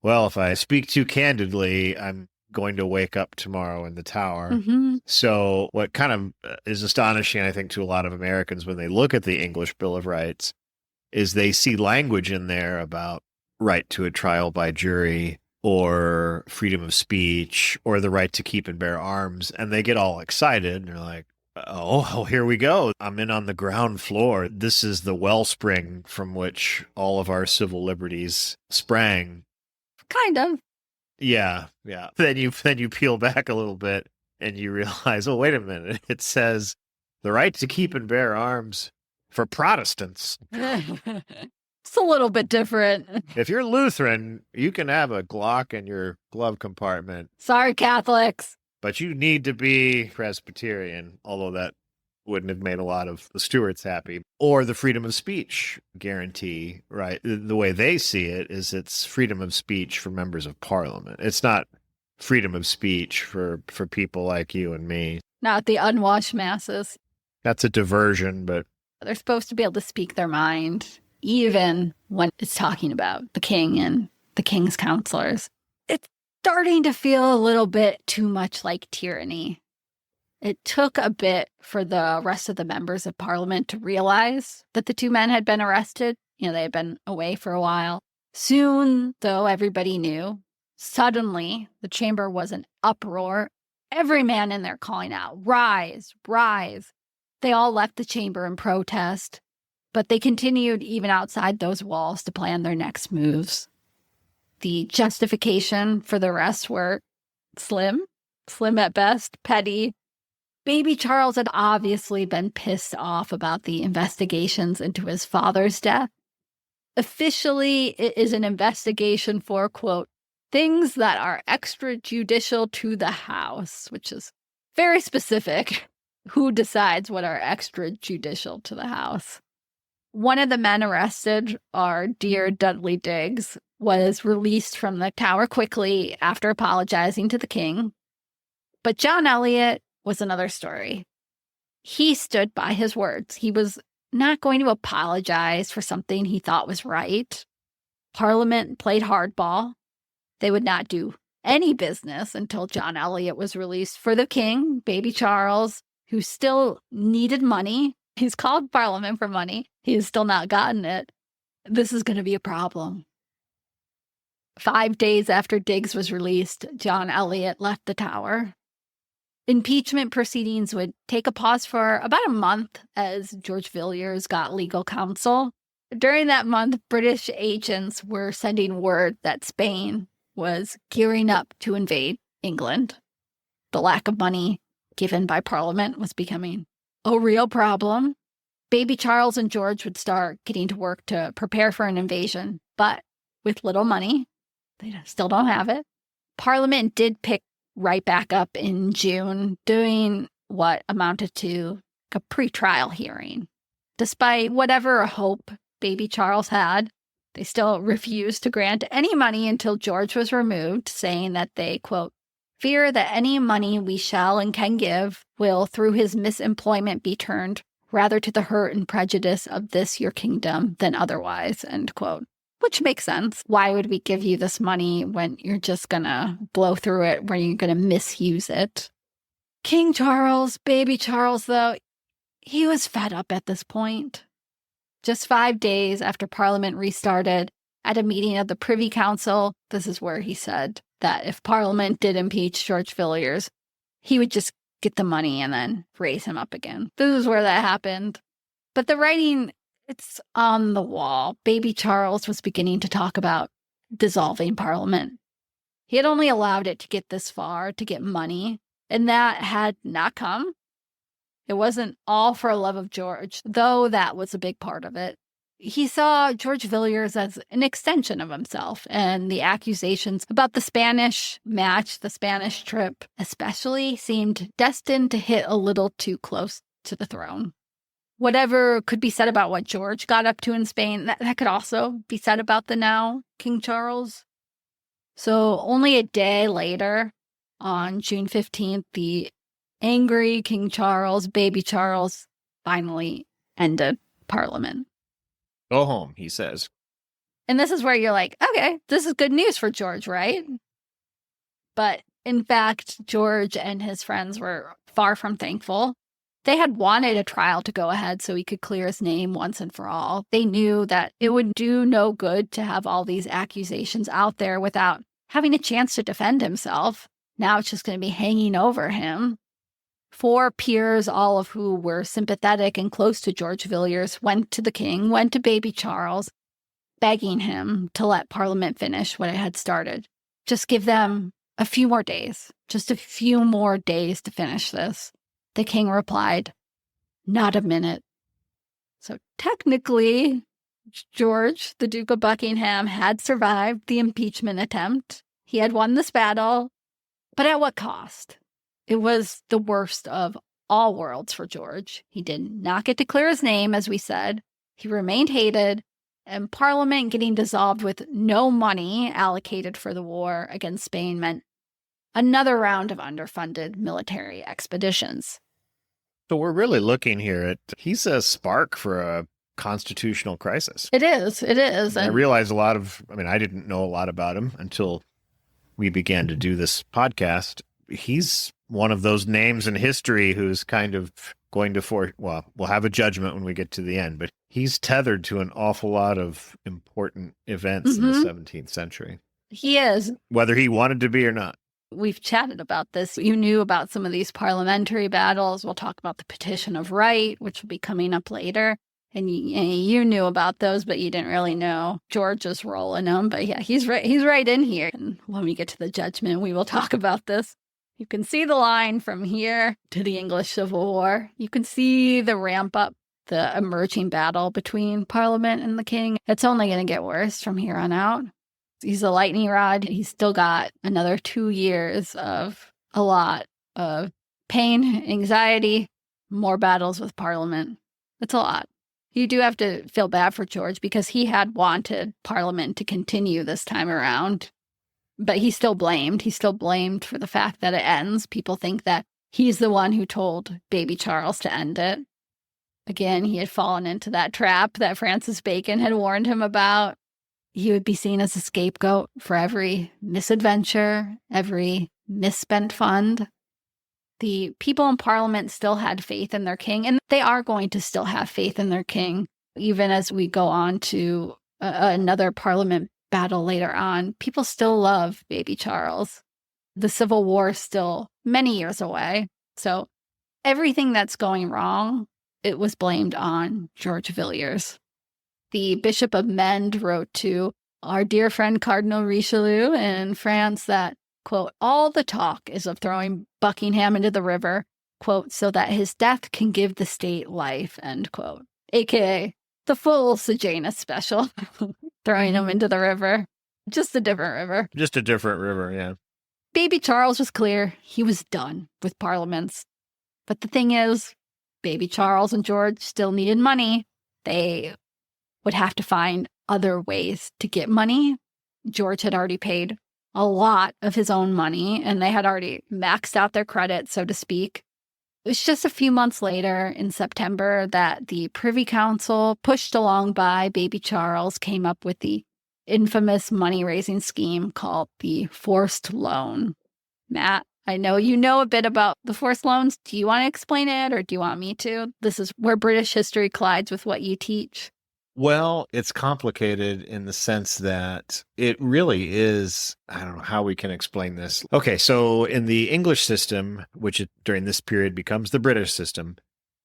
well, if I speak too candidly, I'm going to wake up tomorrow in the tower. Mm-hmm. So what kind of is astonishing, I think, to a lot of Americans when they look at the English Bill of Rights is they see language in there about right to a trial by jury or freedom of speech or the right to keep and bear arms. And they get all excited and they're like, oh, here we go. I'm in on the ground floor. This is the wellspring from which all of our civil liberties sprang. Kind of. Yeah. Then you peel back a little bit and you realize, oh, wait a minute. It says the right to keep and bear arms for Protestants. It's a little bit different. If you're Lutheran, you can have a Glock in your glove compartment. Sorry, Catholics. But you need to be Presbyterian, although that wouldn't have made a lot of the Stuarts happy. Or the freedom of speech guarantee, right? The way they see it is it's freedom of speech for members of Parliament. It's not freedom of speech for people like you and me. Not the unwashed masses. That's a diversion, but They're supposed to be able to speak their mind, even when it's talking about the king and the king's counselors. It's starting to feel a little bit too much like tyranny. It took a bit for the rest of the members of parliament to realize that the two men had been arrested. They had been away for a while. Soon, though, everybody knew. Suddenly, the chamber was an uproar. Every man in there calling out, "Rise, rise." They all left the chamber in protest, but they continued even outside those walls to plan their next moves. The justification for the arrests were slim at best, petty. Baby Charles had obviously been pissed off about the investigations into his father's death. Officially, it is an investigation for, quote, things that are extrajudicial to the House, which is very specific. Who decides what are extrajudicial to the House? One of the men arrested, our dear Dudley Digges, was released from the Tower quickly after apologizing to the king. But John Eliot was another story. He stood by his words. He was not going to apologize for something he thought was right. Parliament played hardball. They would not do any business until John Eliot was released for the king, baby Charles, who still needed money. He's called Parliament for money. He has still not gotten it. This is going to be a problem. 5 days after Digges was released, John Eliot left the Tower. Impeachment proceedings would take a pause for about a month as George Villiers got legal counsel. During that month, British agents were sending word that Spain was gearing up to invade England. The lack of money given by Parliament was becoming a real problem. Baby Charles and George would start getting to work to prepare for an invasion, but with little money. They still don't have it. Parliament did pick right back up in June, doing what amounted to a pre-trial hearing. Despite whatever hope baby Charles had, they still refused to grant any money until George was removed, saying that they, quote, fear that any money we shall and can give will, through his misemployment, be turned rather to the hurt and prejudice of this your kingdom than otherwise, end quote. Which makes sense. Why would we give you this money when you're just gonna blow through it, when you're gonna misuse it? King Charles, baby Charles, though, he was fed up at this point. Just 5 days after Parliament restarted, at a meeting of the Privy Council, this is where he said that if Parliament did impeach George Villiers, he would just get the money and then raise him up again. This is where that happened. But the writing, it's on the wall. Baby Charles was beginning to talk about dissolving Parliament. He had only allowed it to get this far, to get money, and that had not come. It wasn't all for love of George, though that was a big part of it. He saw George Villiers as an extension of himself, and the accusations about the Spanish match, the Spanish trip especially, seemed destined to hit a little too close to the throne. Whatever could be said about what George got up to in Spain, that could also be said about the now King Charles. So only a day later, on June 15th, the angry King Charles, baby Charles, finally ended Parliament. go home, he says. And this is where you're like, okay, this is good news for George, right? But in fact, George and his friends were far from thankful. They had wanted a trial to go ahead so he could clear his name once and for all. They knew that it would do no good to have all these accusations out there without having a chance to defend himself. Now it's just going to be hanging over him. 4 peers, all of who were sympathetic and close to George Villiers, went to the king, went to baby Charles, begging him to let Parliament finish what it had started. Just give them a few more days, just a few more days to finish this. The king replied, not a minute. So technically, George, the Duke of Buckingham, had survived the impeachment attempt. He had won this battle, but at what cost? It was the worst of all worlds for George. He did not get to clear his name, as we said. He remained hated, and Parliament getting dissolved with no money allocated for the war against Spain meant another round of underfunded military expeditions. So we're really looking here at, he's a spark for a constitutional crisis. It is. It is. I realize I didn't know a lot about him until we began to do this podcast. He's one of those names in history who's kind of going to we'll have a judgment when we get to the end, but he's tethered to an awful lot of important events in the 17th century. He is. Whether he wanted to be or not. We've chatted about this. You knew about some of these parliamentary battles. We'll talk about the Petition of Right, which will be coming up later. And you knew about those, but you didn't really know George's role in them. But yeah, he's right in here. And when we get to the judgment, we will talk about this. You can see the line from here to the English Civil War. You can see the ramp up, the emerging battle between Parliament and the king. It's only going to get worse from here on out. He's a lightning rod. He's still got another 2 years of a lot of pain, anxiety, more battles with Parliament. It's a lot. You do have to feel bad for George because he had wanted Parliament to continue this time around. But he's still blamed. He's still blamed for the fact that it ends. People think that he's the one who told baby Charles to end it. Again, he had fallen into that trap that Francis Bacon had warned him about. He would be seen as a scapegoat for every misadventure, every misspent fund. The people in Parliament still had faith in their king, and they are going to still have faith in their king, even as we go on to another Parliament battle later on. People still love baby Charles. The Civil War is still many years away. So everything that's going wrong, it was blamed on George Villiers. The Bishop of Mende wrote to our dear friend Cardinal Richelieu in France that, quote, all the talk is of throwing Buckingham into the river, quote, so that his death can give the state life, end quote. AKA the full Sejanus special, throwing him into the river. Just a different river. Just a different river, yeah. Baby Charles was clear. He was done with parliaments. But the thing is, baby Charles and George still needed money. They would have to find other ways to get money. George had already paid a lot of his own money, and they had already maxed out their credit, so to speak. It was just a few months later, in September, that the Privy Council, pushed along by baby Charles, came up with the infamous money-raising scheme called the forced loan. Matt, I know you know a bit about the forced loans. Do you want to explain it, or do you want me to? This is where British history collides with what you teach. Well, it's complicated in the sense that it really is, I don't know how we can explain this. Okay, so in the English system, which during this period becomes the British system,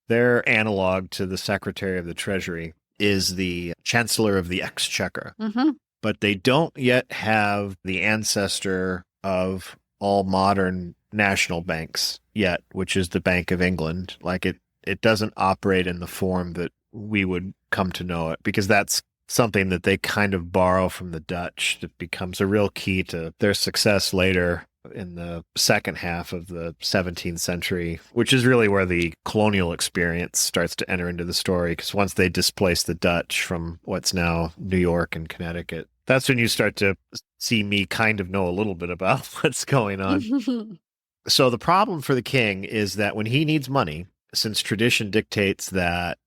their analog to the Secretary of the Treasury is the Chancellor of the Exchequer. Mm-hmm. But they don't yet have the ancestor of all modern national banks yet, which is the Bank of England. Like it doesn't operate in the form that we would come to know it, because that's something that they kind of borrow from the Dutch that becomes a real key to their success later in the second half of the 17th century, which is really where the colonial experience starts to enter into the story, because once they displace the Dutch from what's now New York and Connecticut, that's when you start to see me kind of know a little bit about what's going on. So the problem for the king is that when he needs money, since tradition dictates that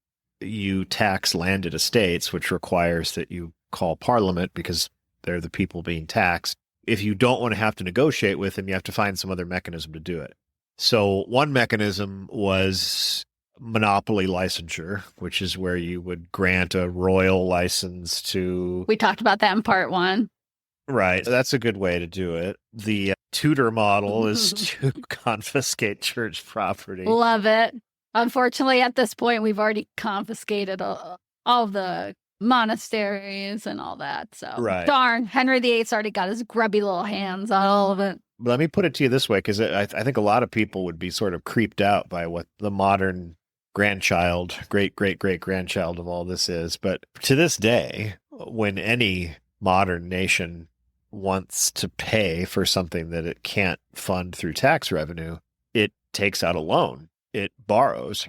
you tax landed estates, which requires that you call Parliament because they're the people being taxed. If you don't want to have to negotiate with them, you have to find some other mechanism to do it. So one mechanism was monopoly licensure, which is where you would grant a royal license to... We talked about that in part 1. Right. That's a good way to do it. The Tudor model is to confiscate church property. Love it. Unfortunately, at this point, we've already confiscated all the monasteries and all that. So, right. Darn, Henry VIII's already got his grubby little hands on all of it. Let me put it to you this way, because I think a lot of people would be sort of creeped out by what the modern grandchild, great-great-great-grandchild of all this is. But to this day, when any modern nation wants to pay for something that it can't fund through tax revenue, it takes out a loan. It borrows,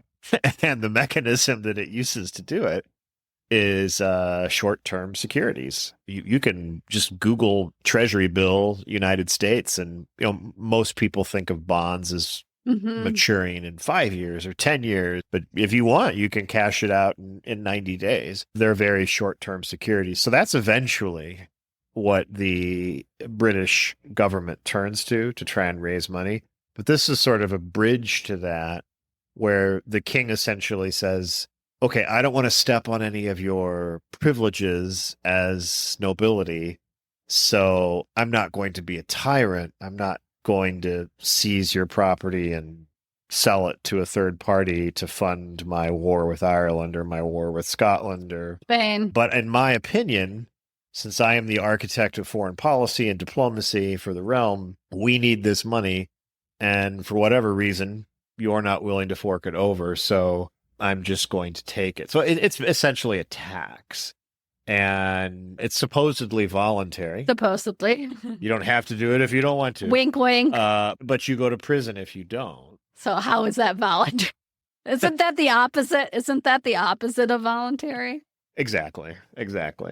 and the mechanism that it uses to do it is short-term securities. You can just Google Treasury bill United States, and most people think of bonds as maturing in 5 years or 10 years. But if you want, you can cash it out in 90 days. They're very short-term securities. So that's eventually what the British government turns to try and raise money. But this is sort of a bridge to that, where the king essentially says, okay, I don't want to step on any of your privileges as nobility, so I'm not going to be a tyrant. I'm not going to seize your property and sell it to a third party to fund my war with Ireland or my war with Scotland or Spain. But in my opinion, since I am the architect of foreign policy and diplomacy for the realm, we need this money. And for whatever reason, you're not willing to fork it over. So I'm just going to take it. So it's essentially a tax. And it's supposedly voluntary. Supposedly. You don't have to do it if you don't want to. Wink, wink. But you go to prison if you don't. So how is that voluntary? Isn't that the opposite? Isn't that the opposite of voluntary? Exactly.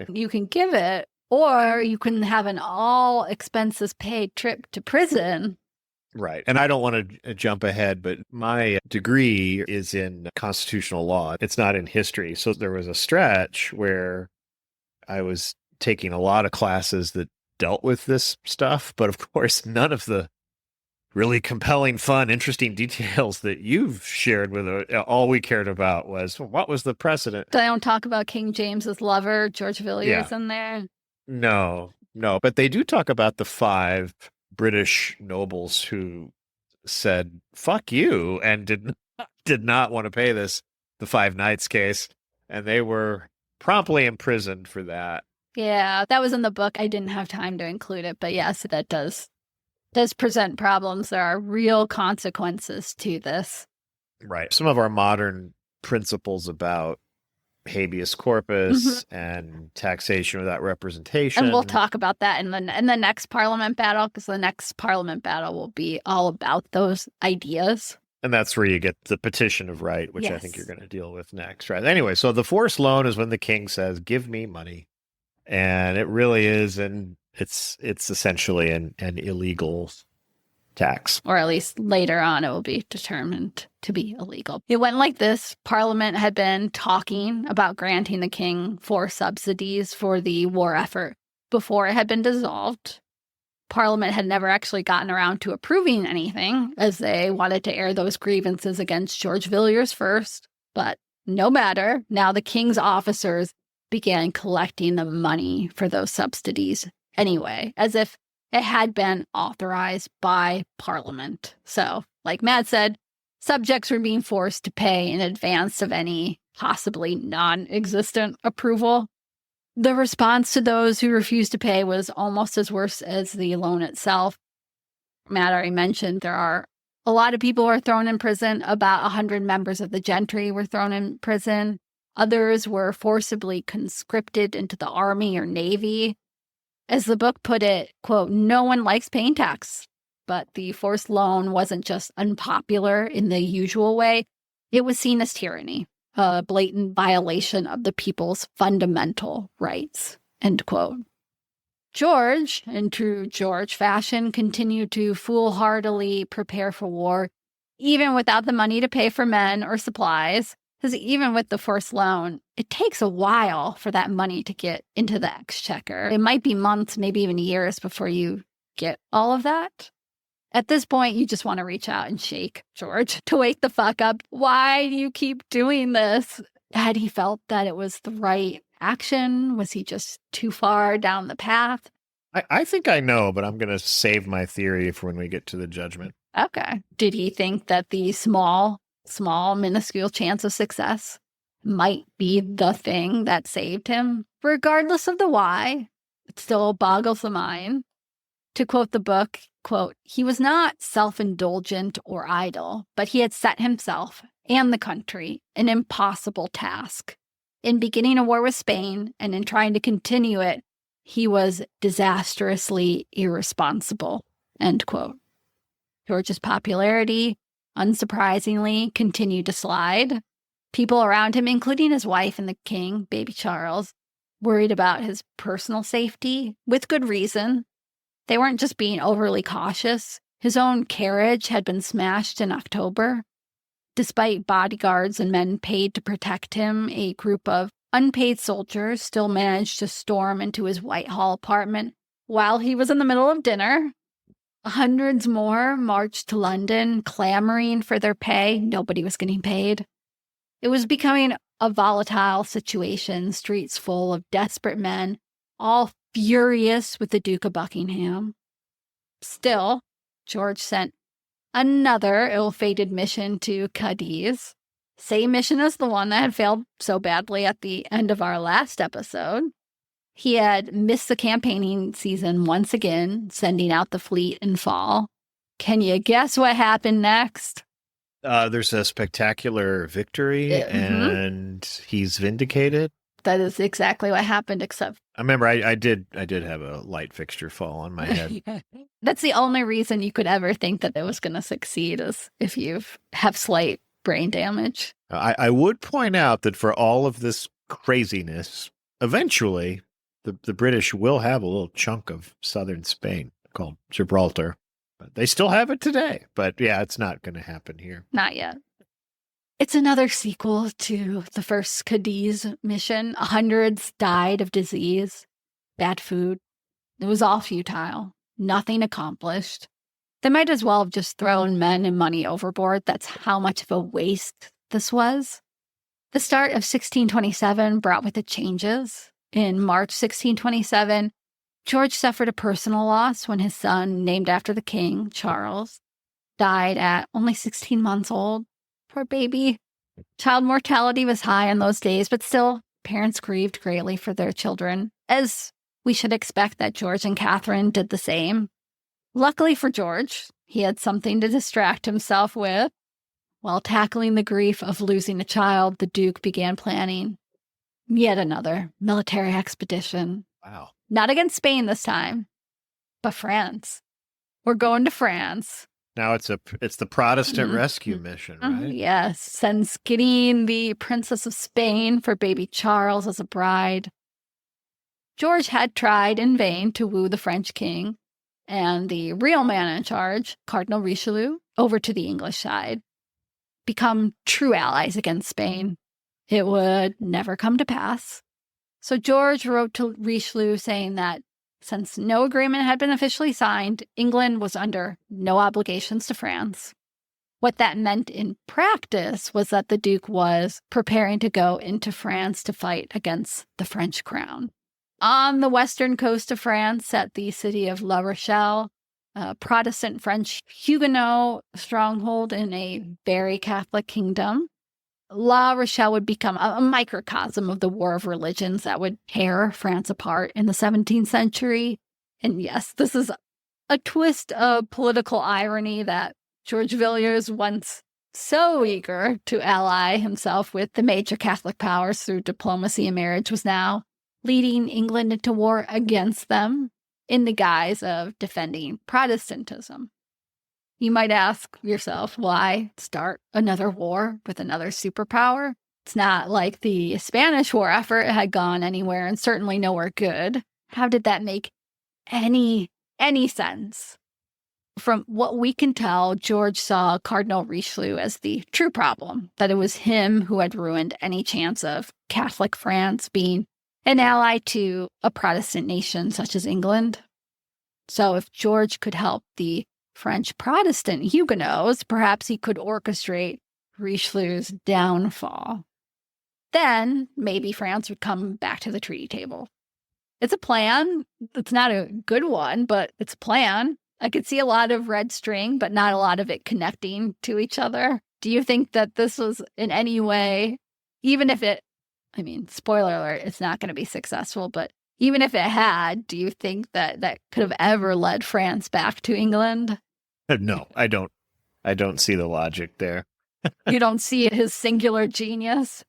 You can give it, or you can have an all expenses paid trip to prison. Right. And I don't want to jump ahead, but my degree is in constitutional law. It's not in history. So there was a stretch where I was taking a lot of classes that dealt with this stuff, but of course, none of the really compelling, fun, interesting details that you've shared with us. All we cared about was, what was the precedent? They don't talk about King James's lover, George Villiers, in there. No, but they do talk about the 5 British nobles who said, fuck you, and did not want to pay this, the 5 Knights case, and they were promptly imprisoned for that. Yeah, that was in the book. I didn't have time to include it, but yes, that does present problems. There are real consequences to this. Right. Some of our modern principles about habeas corpus and taxation without representation. And we'll talk about that in the next Parliament battle, because the next Parliament battle will be all about those ideas. And that's where you get the petition of right, which I think you're going to deal with next, right? Anyway, so the forced loan is when the king says, give me money. And it really is, and it's essentially an illegal tax. Or at least later on, it will be determined to be illegal. It went like this. Parliament had been talking about granting the king 4 subsidies for the war effort before it had been dissolved. Parliament had never actually gotten around to approving anything, as they wanted to air those grievances against George Villiers first. But no matter, now the king's officers began collecting the money for those subsidies anyway, as if it had been authorized by Parliament. So, like Matt said, subjects were being forced to pay in advance of any possibly non-existent approval. The response to those who refused to pay was almost as worse as the loan itself. Matt already mentioned there are a lot of people who are thrown in prison. About 100 members of the gentry were thrown in prison. Others were forcibly conscripted into the army or navy. As the book put it, quote, no one likes paying tax. But the forced loan wasn't just unpopular in the usual way. It was seen as tyranny, a blatant violation of the people's fundamental rights, end quote. George, in true George fashion, continued to foolhardily prepare for war, even without the money to pay for men or supplies. Because even with the forced loan, it takes a while for that money to get into the exchequer. It might be months, maybe even years before you get all of that. At this point, you just want to reach out and shake George to wake the fuck up. Why do you keep doing this? Had he felt that it was the right action? Was he just too far down the path? I think I know, but I'm going to save my theory for when we get to the judgment. Okay. Did he think that the small, minuscule chance of success might be the thing that saved him? Regardless of the why, it still boggles the mind. To quote the book, quote, he was not self-indulgent or idle, but he had set himself and the country an impossible task. In beginning a war with Spain and in trying to continue it, he was disastrously irresponsible, end quote. George's popularity, unsurprisingly, continued to slide. People around him, including his wife and the king, baby Charles, worried about his personal safety, with good reason. They weren't just being overly cautious. His own carriage had been smashed in October. Despite bodyguards and men paid to protect him, a group of unpaid soldiers still managed to storm into his Whitehall apartment while he was in the middle of dinner. Hundreds more marched to London, clamoring for their pay. Nobody was getting paid. It was becoming a volatile situation, streets full of desperate men, all furious with the Duke of Buckingham. Still, George sent another ill-fated mission to Cadiz. Same mission as the one that had failed so badly at the end of our last episode. He had missed the campaigning season once again, sending out the fleet in fall. Can you guess what happened next? There's a spectacular victory, and he's vindicated. That is exactly what happened, except I remember I did have a light fixture fall on my head. That's the only reason you could ever think that it was going to succeed, is if you have slight brain damage. I would point out that for all of this craziness, eventually the British will have a little chunk of southern Spain called Gibraltar. But they still have it today. But yeah, it's not going to happen here. Not yet. It's another sequel to the first Cadiz mission. Hundreds died of disease, bad food. It was all futile. Nothing accomplished. They might as well have just thrown men and money overboard. That's how much of a waste this was. The start of 1627 brought with it changes. In March 1627, George suffered a personal loss when his son, named after the king, Charles, died at only 16 months old. Poor baby. Child mortality was high in those days, but still, parents grieved greatly for their children, as we should expect that George and Catherine did the same. Luckily for George, he had something to distract himself with. While tackling the grief of losing a child, the Duke began planning yet another military expedition. Wow. Not against Spain this time, but France. We're going to France. Now it's the Protestant rescue mission, right? Yes, sends getting the Princess of Spain for baby Charles as a bride. George had tried in vain to woo the French king and the real man in charge, Cardinal Richelieu, over to the English side, become true allies against Spain. It would never come to pass. So George wrote to Richelieu saying that since no agreement had been officially signed, England was under no obligations to France. What that meant in practice was that the Duke was preparing to go into France to fight against the French crown. On the western coast of France, at the city of La Rochelle, a Protestant French Huguenot stronghold in a very Catholic kingdom, La Rochelle would become a microcosm of the war of religions that would tear France apart in the 17th century. And yes, this is a twist of political irony that George Villiers, once so eager to ally himself with the major Catholic powers through diplomacy and marriage, was now leading England into war against them in the guise of defending Protestantism. You might ask yourself, why start another war with another superpower? It's not like the Spanish war effort had gone anywhere, and certainly nowhere good. How did that make any sense? From what we can tell, George saw Cardinal Richelieu as the true problem, that it was him who had ruined any chance of Catholic France being an ally to a Protestant nation such as England. So if George could help the French Protestant Huguenots, perhaps he could orchestrate Richelieu's downfall. Then maybe France would come back to the treaty table. It's a plan. It's not a good one, but it's a plan. I could see a lot of red string, but not a lot of it connecting to each other. Do you think that this was in any way, even if it, spoiler alert, it's not going to be successful, but even if it had, do you think that that could have ever led France back to England? No, I don't. I don't see the logic there. You don't see his singular genius?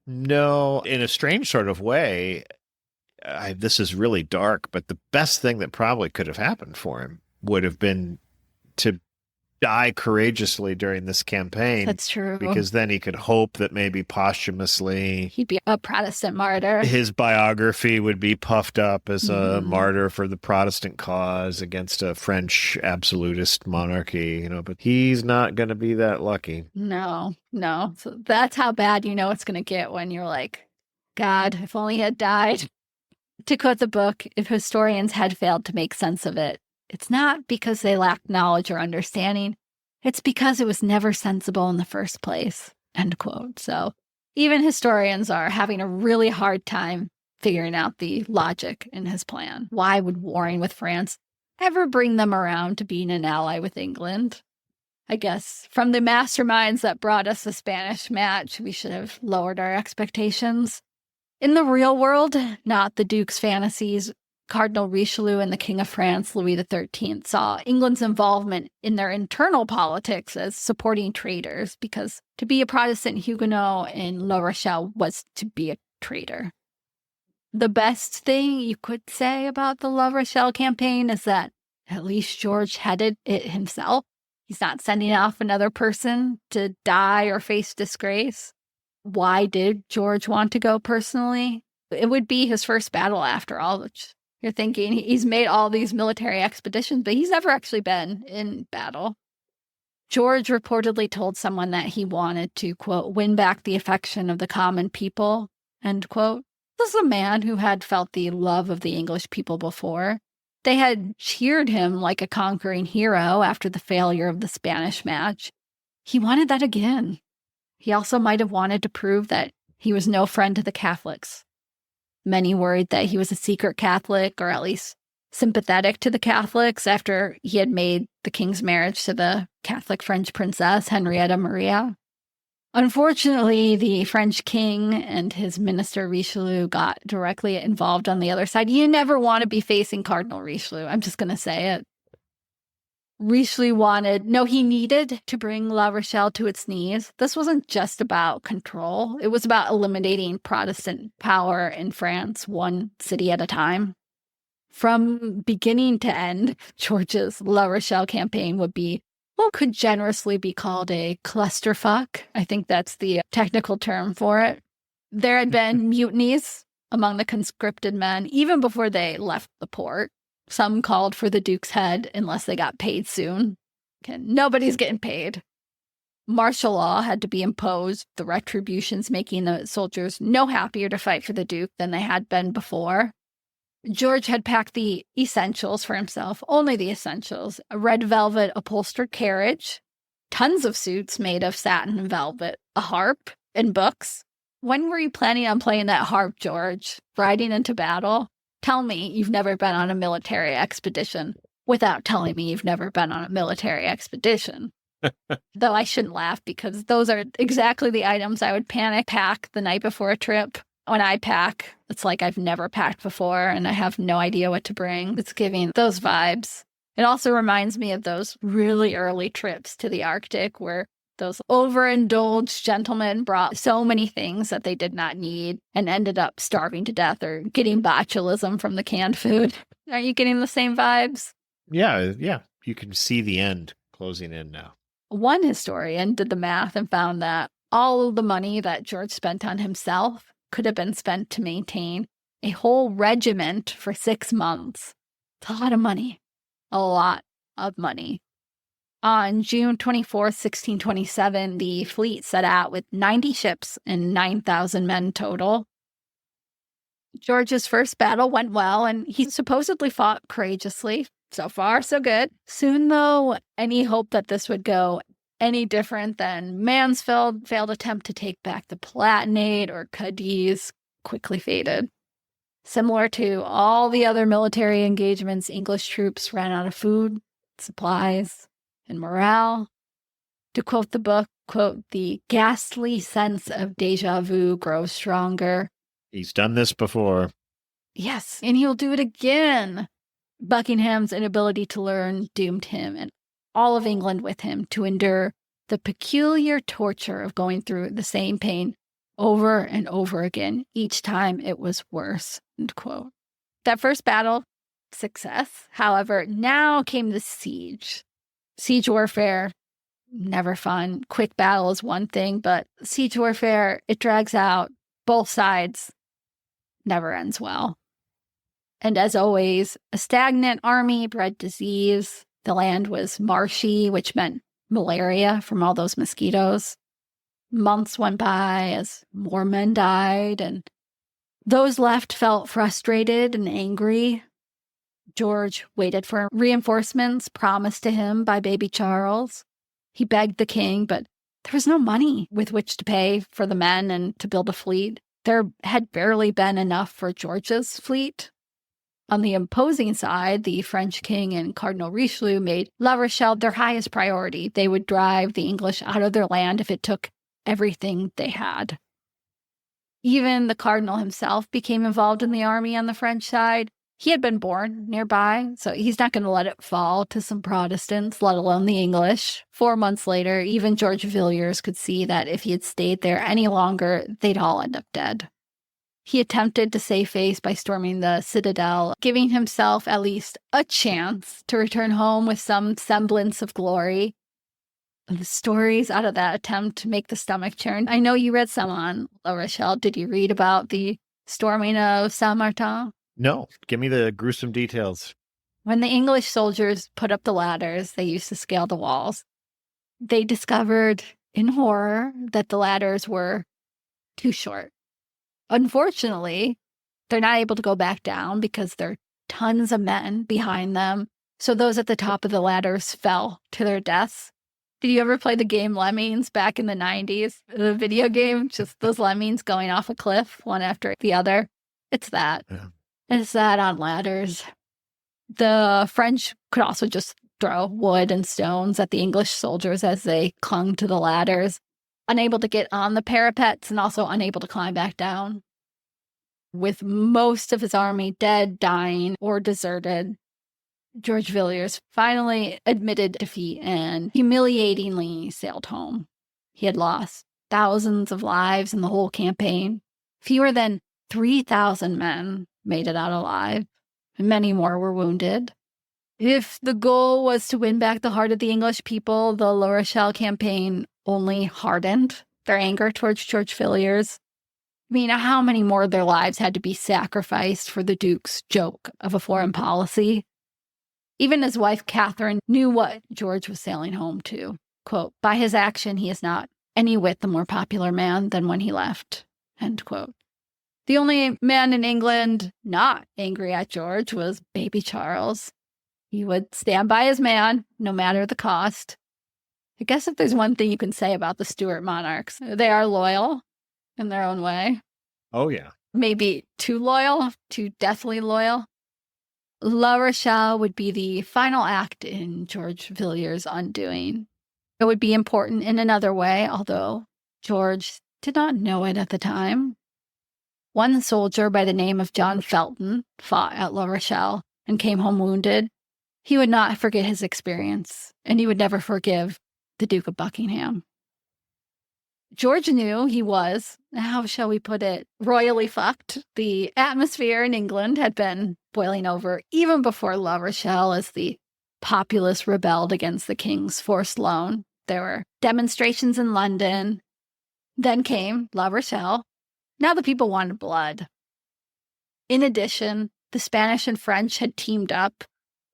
No, in a strange sort of way, this is really dark, but the best thing that probably could have happened for him would have been to die courageously during this campaign. That's true. Because then he could hope that maybe posthumously he'd be a Protestant martyr. His biography would be puffed up as a martyr for the Protestant cause against a French absolutist monarchy, but he's not going to be that lucky. No. So that's how bad it's going to get when you're like, God, if only he had died. To quote the book, if historians had failed to make sense of it, it's not because they lacked knowledge or understanding. It's because it was never sensible in the first place. End quote. So even historians are having a really hard time figuring out the logic in his plan. Why would warring with France ever bring them around to being an ally with England? I guess from the masterminds that brought us the Spanish match, we should have lowered our expectations. In the real world, not the Duke's fantasies, Cardinal Richelieu and the King of France, Louis XIII, saw England's involvement in their internal politics as supporting traitors, because to be a Protestant Huguenot in La Rochelle was to be a traitor. The best thing you could say about the La Rochelle campaign is that at least George headed it himself. He's not sending off another person to die or face disgrace. Why did George want to go personally? It would be his first battle after all, which you're thinking he's made all these military expeditions, but he's never actually been in battle. George reportedly told someone that he wanted to, quote, win back the affection of the common people, end quote. This is a man who had felt the love of the English people before. They had cheered him like a conquering hero after the failure of the Spanish match. He wanted that again. He also might have wanted to prove that he was no friend to the Catholics. Many worried that he was a secret Catholic, or at least sympathetic to the Catholics, after he had made the king's marriage to the Catholic French princess, Henrietta Maria. Unfortunately, the French king and his minister Richelieu got directly involved on the other side. You never want to be facing Cardinal Richelieu. I'm just going to say it. Richelieu he needed to bring La Rochelle to its knees. This wasn't just about control. It was about eliminating Protestant power in France, one city at a time. From beginning to end, George's La Rochelle campaign would be what could generously be called a clusterfuck. I think that's the technical term for it. There had been mutinies among the conscripted men even before they left the port. Some called for the Duke's head unless they got paid soon. Okay, nobody's getting paid. Martial law had to be imposed, the retributions making the soldiers no happier to fight for the Duke than they had been before. George had packed the essentials for himself, only the essentials: a red velvet upholstered carriage, tons of suits made of satin and velvet, a harp, and books. When were you planning on playing that harp, George? Riding into battle? Tell me you've never been on a military expedition without telling me you've never been on a military expedition. Though I shouldn't laugh, because those are exactly the items I would panic pack the night before a trip. When I pack, it's like I've never packed before and I have no idea what to bring. It's giving those vibes. It also reminds me of those really early trips to the Arctic where those overindulged gentlemen brought so many things that they did not need and ended up starving to death or getting botulism from the canned food. Are you getting the same vibes? Yeah. You can see the end closing in now. One historian did the math and found that all of the money that George spent on himself could have been spent to maintain a whole regiment for 6 months. It's a lot of money. A lot of money. On June 24, 1627, the fleet set out with 90 ships and 9,000 men total. George's first battle went well, and he supposedly fought courageously. So far, so good. Soon, though, any hope that this would go any different than Mansfield's failed attempt to take back the Palatinate or Cadiz quickly faded. Similar to all the other military engagements, English troops ran out of food, supplies, and morale. To quote the book, quote, the ghastly sense of deja vu grows stronger. He's done this before. Yes, and he'll do it again. Buckingham's inability to learn doomed him and all of England with him to endure the peculiar torture of going through the same pain over and over again. Each time it was worse, end quote. That first battle, success. However, now came the siege. Siege warfare, never fun. Quick battle is one thing, but siege warfare, it drags out. Both sides, never ends well. And as always, a stagnant army bred disease. The land was marshy, which meant malaria from all those mosquitoes. Months went by as more men died, and those left felt frustrated and angry. George waited for reinforcements promised to him by baby Charles. He begged the king, but there was no money with which to pay for the men and to build a fleet. There had barely been enough for George's fleet. On the opposing side, the French king and Cardinal Richelieu made La Rochelle their highest priority. They would drive the English out of their land if it took everything they had. Even the cardinal himself became involved in the army on the French side. He had been born nearby, so he's not going to let it fall to some Protestants, let alone the English. 4 months later, even George Villiers could see that if he had stayed there any longer, they'd all end up dead. He attempted to save face by storming the citadel, giving himself at least a chance to return home with some semblance of glory. The stories out of that attempt make the stomach churn. I know you read some on La Rochelle. Did you read about the storming of Saint-Martin? No, give me the gruesome details. When the English soldiers put up the ladders they used to scale the walls, they discovered in horror that the ladders were too short. Unfortunately, they're not able to go back down because there are tons of men behind them. So those at the top of the ladders fell to their deaths. Did you ever play the game Lemmings back in the 90s? The video game, just those lemmings going off a cliff, one after the other. It's that. Yeah. It's that on ladders. The French could also just throw wood and stones at the English soldiers as they clung to the ladders, unable to get on the parapets and also unable to climb back down. With most of his army dead, dying, or deserted, George Villiers finally admitted defeat and humiliatingly sailed home. He had lost thousands of lives in the whole campaign. Fewer than 3,000 men made it out alive, and many more were wounded. If the goal was to win back the heart of the English people, the La Rochelle campaign only hardened their anger towards George Villiers. I mean, how many more of their lives had to be sacrificed for the Duke's joke of a foreign policy? Even his wife, Catherine, knew what George was sailing home to. Quote, "By his action, he is not any whit the more popular man than when he left." End quote. The only man in England not angry at George was baby Charles. He would stand by his man, no matter the cost. I guess if there's one thing you can say about the Stuart monarchs, they are loyal in their own way. Oh, yeah. Maybe too loyal, too deathly loyal. La Rochelle would be the final act in George Villiers' undoing. It would be important in another way, although George did not know it at the time. One soldier by the name of John Felton fought at La Rochelle and came home wounded. He would not forget his experience, and he would never forgive the Duke of Buckingham. George knew he was, how shall we put it, royally fucked. The atmosphere in England had been boiling over even before La Rochelle as the populace rebelled against the king's forced loan. There were demonstrations in London. Then came La Rochelle. Now the people wanted blood. In addition, the Spanish and French had teamed up.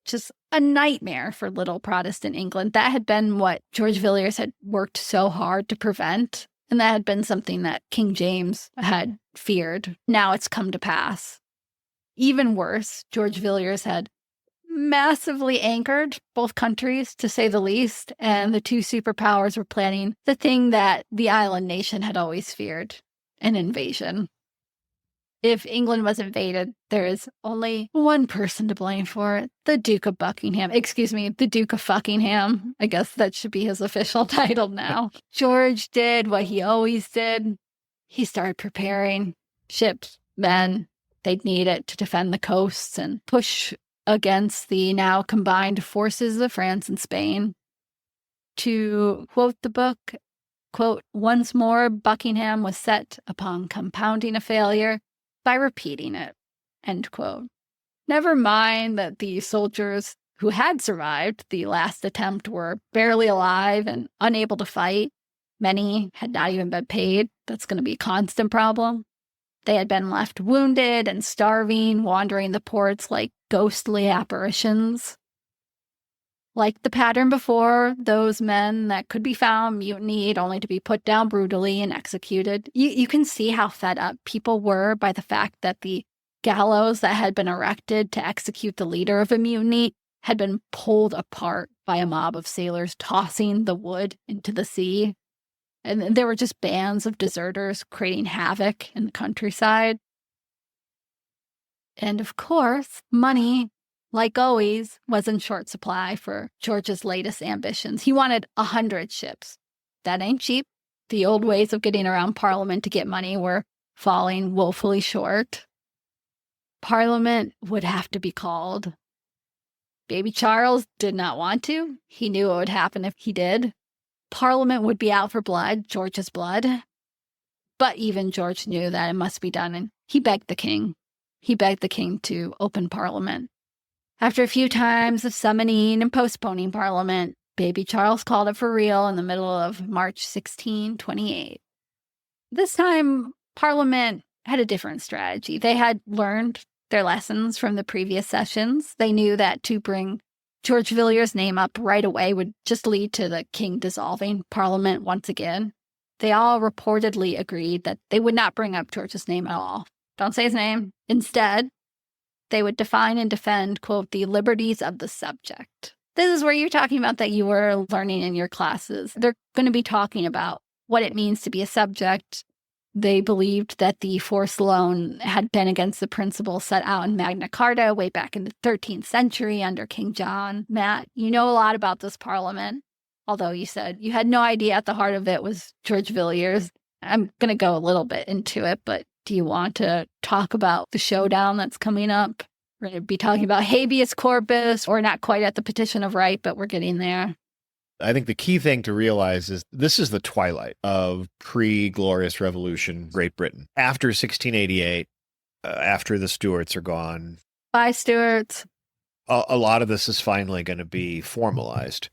Just a nightmare for little Protestant England. That had been what George Villiers had worked so hard to prevent, and that had been something that King James had feared. Now it's come to pass. Even worse, George Villiers had massively angered both countries, to say the least, and the two superpowers were planning the thing that the island nation had always feared, an invasion. If England was invaded, there is only one person to blame for it, the Duke of Buckingham. Excuse me, the Duke of Fuckingham. I guess that should be his official title now. George did what he always did. He started preparing ships, men. They'd need it to defend the coasts and push against the now combined forces of France and Spain. To quote the book, quote, "Once more Buckingham was set upon compounding a failure by repeating it," end quote. Never mind that the soldiers who had survived the last attempt were barely alive and unable to fight. Many had not even been paid. That's going to be a constant problem. They had been left wounded and starving, wandering the ports like ghostly apparitions. Like the pattern before, those men that could be found mutinied only to be put down brutally and executed. You can see how fed up people were by the fact that the gallows that had been erected to execute the leader of a mutiny had been pulled apart by a mob of sailors tossing the wood into the sea. And there were just bands of deserters creating havoc in the countryside. And of course, money, like always, was in short supply for George's latest ambitions. He wanted 100 ships. That ain't cheap. The old ways of getting around Parliament to get money were falling woefully short. Parliament would have to be called. Baby Charles did not want to. He knew what would happen if he did. Parliament would be out for blood, George's blood. But even George knew that it must be done, and he begged the king. He begged the king to open Parliament. After a few times of summoning and postponing Parliament, baby Charles called it for real in the middle of March 1628. This time, Parliament had a different strategy. They had learned their lessons from the previous sessions. They knew that to bring George Villiers' name up right away would just lead to the king dissolving Parliament once again. They all reportedly agreed that they would not bring up George's name at all. Don't say his name. Instead, they would define and defend, quote, the liberties of the subject. This is where you're talking about that you were learning in your classes. They're going to be talking about what it means to be a subject. They believed that the forced loan had been against the principles set out in Magna Carta way back in the 13th century under King John. Matt, you know a lot about this Parliament, although you said you had no idea at the heart of it was George Villiers. I'm going to go a little bit into it, but do you want to talk about the showdown that's coming up? We're going to be talking about habeas corpus. We're not quite at the petition of right, but we're getting there. I think the key thing to realize is this is the twilight of pre-Glorious Revolution Great Britain. After 1688, after the Stuarts are gone. Bye, Stuarts. A lot of this is finally going to be formalized.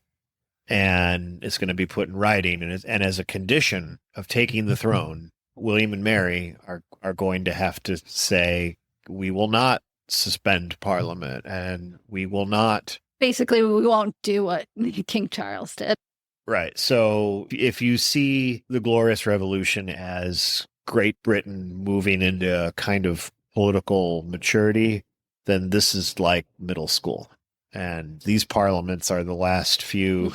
And it's going to be put in writing. And as a condition of taking the throne, William and Mary are going to have to say, we will not suspend Parliament and we will not. Basically, we won't do what King Charles did. Right. So if you see the Glorious Revolution as Great Britain moving into a kind of political maturity, then this is like middle school. And these parliaments are the last few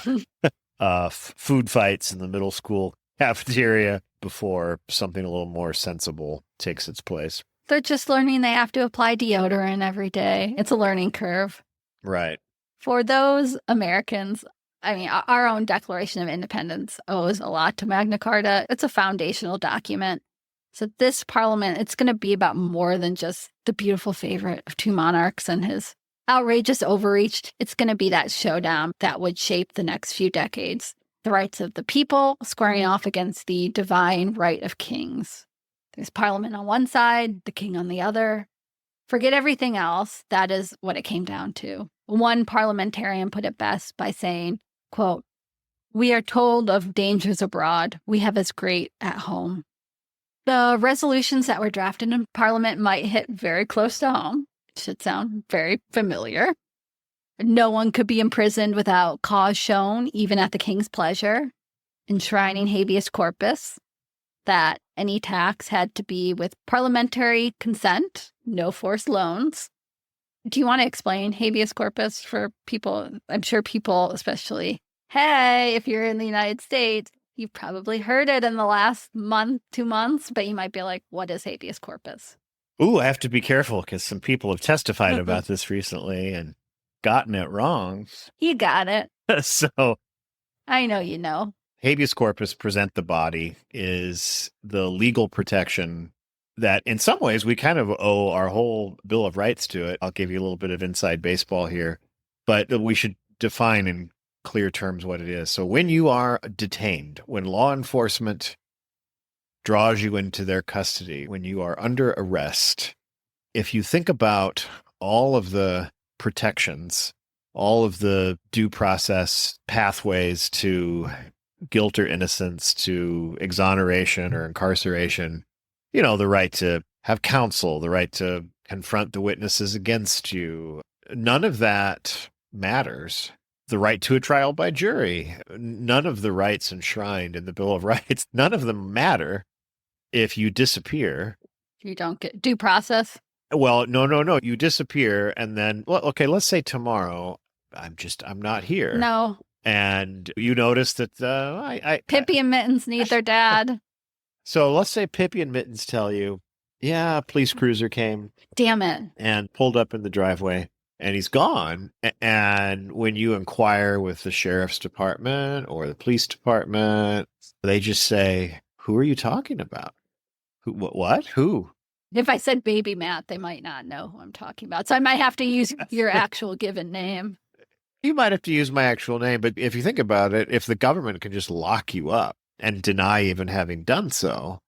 food fights in the middle school cafeteria before something a little more sensible takes its place. They're just learning they have to apply deodorant every day. It's a learning curve. Right. For those Americans, I mean, our own Declaration of Independence owes a lot to Magna Carta. It's a foundational document. So this Parliament, it's going to be about more than just the beautiful favorite of two monarchs and his outrageous overreach. It's going to be that showdown that would shape the next few decades. The rights of the people squaring off against the divine right of kings. There's Parliament on one side, the king on the other. Forget everything else. That is what it came down to. One parliamentarian put it best by saying, quote, "We are told of dangers abroad. We have as great at home." The resolutions that were drafted in Parliament might hit very close to home. It should sound very familiar. No one could be imprisoned without cause shown, even at the king's pleasure. Enshrining habeas corpus. That any tax had to be with parliamentary consent, no forced loans. Do you want to explain habeas corpus for people? I'm sure people, especially, hey, if you're in the United States, you've probably heard it in the last month, 2 months, but you might be like, what is habeas corpus? Ooh, I have to be careful because some people have testified about this recently and gotten it wrong. You got it. So I know you know. Habeas corpus, present the body, is the legal protection that in some ways we kind of owe our whole Bill of Rights to it. I'll give you a little bit of inside baseball here, but we should define in clear terms what it is. So when you are detained, when law enforcement draws you into their custody, when you are under arrest, if you think about all of the protections all of the due process pathways to guilt or innocence, to exoneration or incarceration, the right to have counsel, the right to confront the witnesses against you. None of that matters. The right to a trial by jury, none of the rights enshrined in the Bill of Rights, none of them matter if you disappear. You don't get due process? Well, no. You disappear and then, well, okay, let's say tomorrow, I'm not here. No. And you notice that Pippi and Mittens need their dad. So let's say Pippi and Mittens tell you, yeah, a police cruiser came. Damn it. And pulled up in the driveway and he's gone. And when you inquire with the sheriff's department or the police department, they just say, who are you talking about? Who? What? Who? If I said Baby Matt, they might not know who I'm talking about. So I might have to use your actual given name. You might have to use my actual name, but if you think about it, if the government can just lock you up and deny even having done so,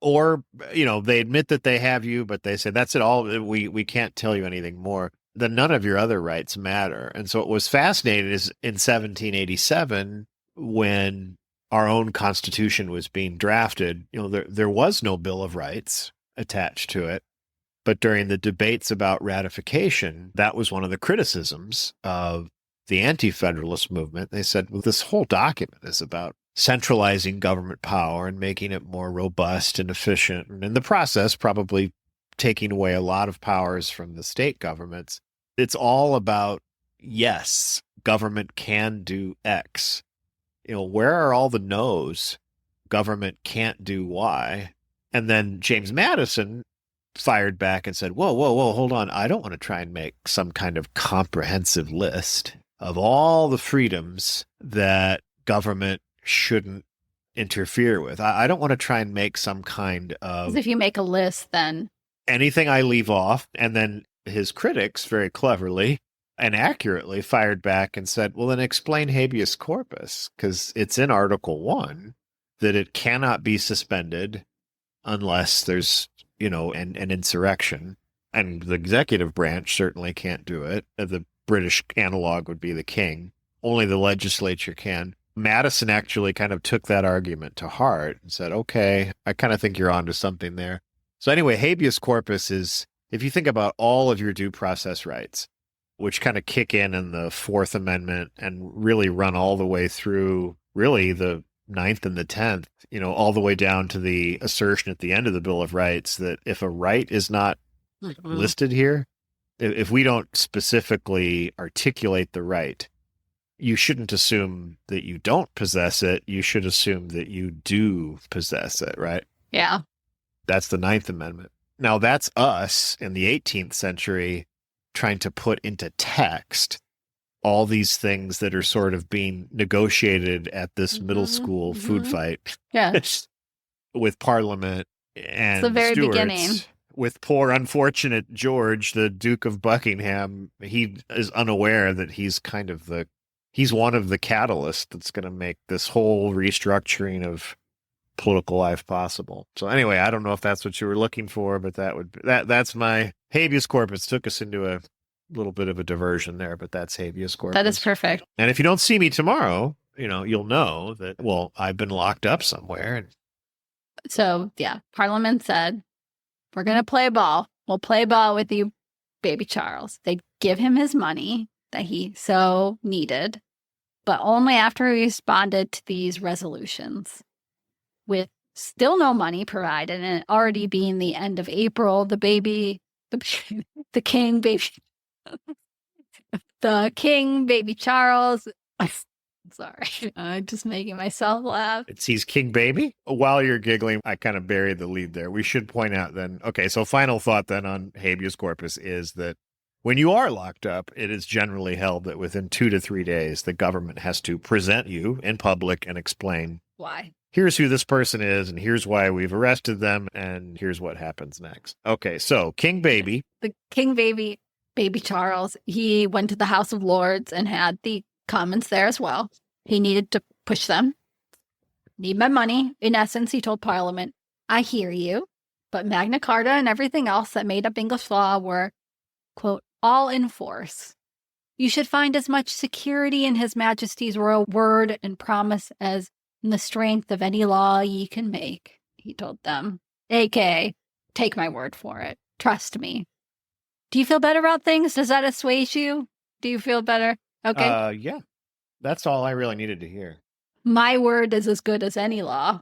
or, they admit that they have you, but they say, that's it all, we can't tell you anything more, then none of your other rights matter. And so what was fascinating is in 1787, when our own Constitution was being drafted, there was no Bill of Rights attached to it. But during the debates about ratification, that was one of the criticisms of the anti-federalist movement. They said, well, this whole document is about centralizing government power and making it more robust and efficient, and in the process, probably taking away a lot of powers from the state governments. It's all about, yes, government can do X. Where are all the no's? Government can't do Y. And then James Madison fired back and said, whoa, hold on. I don't want to try and make some kind of comprehensive list of all the freedoms that government shouldn't interfere with. I don't want to try and make some kind of... Because if you make a list, then... anything I leave off. And then his critics very cleverly and accurately fired back and said, well, then explain habeas corpus, because it's in Article 1 that it cannot be suspended unless there's, an insurrection. And the executive branch certainly can't do it. The British analog would be the king. Only the legislature can. Madison actually kind of took that argument to heart and said, okay, I kind of think you're onto something there. So anyway, habeas corpus is, if you think about all of your due process rights, which kind of kick in the Fourth Amendment and really run all the way through really the Ninth and the 10th, all the way down to the assertion at the end of the Bill of Rights that if a right is not listed here, if we don't specifically articulate the right, you shouldn't assume that you don't possess it. You should assume that you do possess it, right? Yeah. That's the Ninth Amendment. Now, that's us in the 18th century trying to put into text all these things that are sort of being negotiated at this middle school food fight. Yeah. With Parliament and it's the very Stuarts. Beginning. With poor, unfortunate George, the Duke of Buckingham. He is unaware that he's he's one of the catalysts that's going to make this whole restructuring of political life possible. So anyway, I don't know if that's what you were looking for, but that's my habeas corpus. Took us into a little bit of a diversion there, but that's habeas corpus. That is perfect. And if you don't see me tomorrow, you'll know that, well, I've been locked up somewhere. So yeah, Parliament said, we're going to play ball. We'll play ball with you, baby Charles. They give him his money that he so needed, but only after he responded to these resolutions. With still no money provided and it already being the end of April, the king, baby Charles. Sorry, I'm just making myself laugh. He's King Baby. While you're giggling, I kind of buried the lead there. We should point out then, okay, so final thought then on habeas corpus is that when you are locked up, it is generally held that within 2 to 3 days, the government has to present you in public and explain why. Here's who this person is, and here's why we've arrested them, and here's what happens next. Okay, so King Baby. The King Baby Charles, he went to the House of Lords and had the Commons there as well. He needed to push them. Need my money. In essence, he told Parliament, I hear you, but Magna Carta and everything else that made up English law were, quote, all in force. You should find as much security in His Majesty's royal word and promise as in the strength of any law ye can make, he told them. A.K., take my word for it. Trust me. Do you feel better about things? Does that assuage you? Do you feel better? Okay. Yeah. That's all I really needed to hear. My word is as good as any law.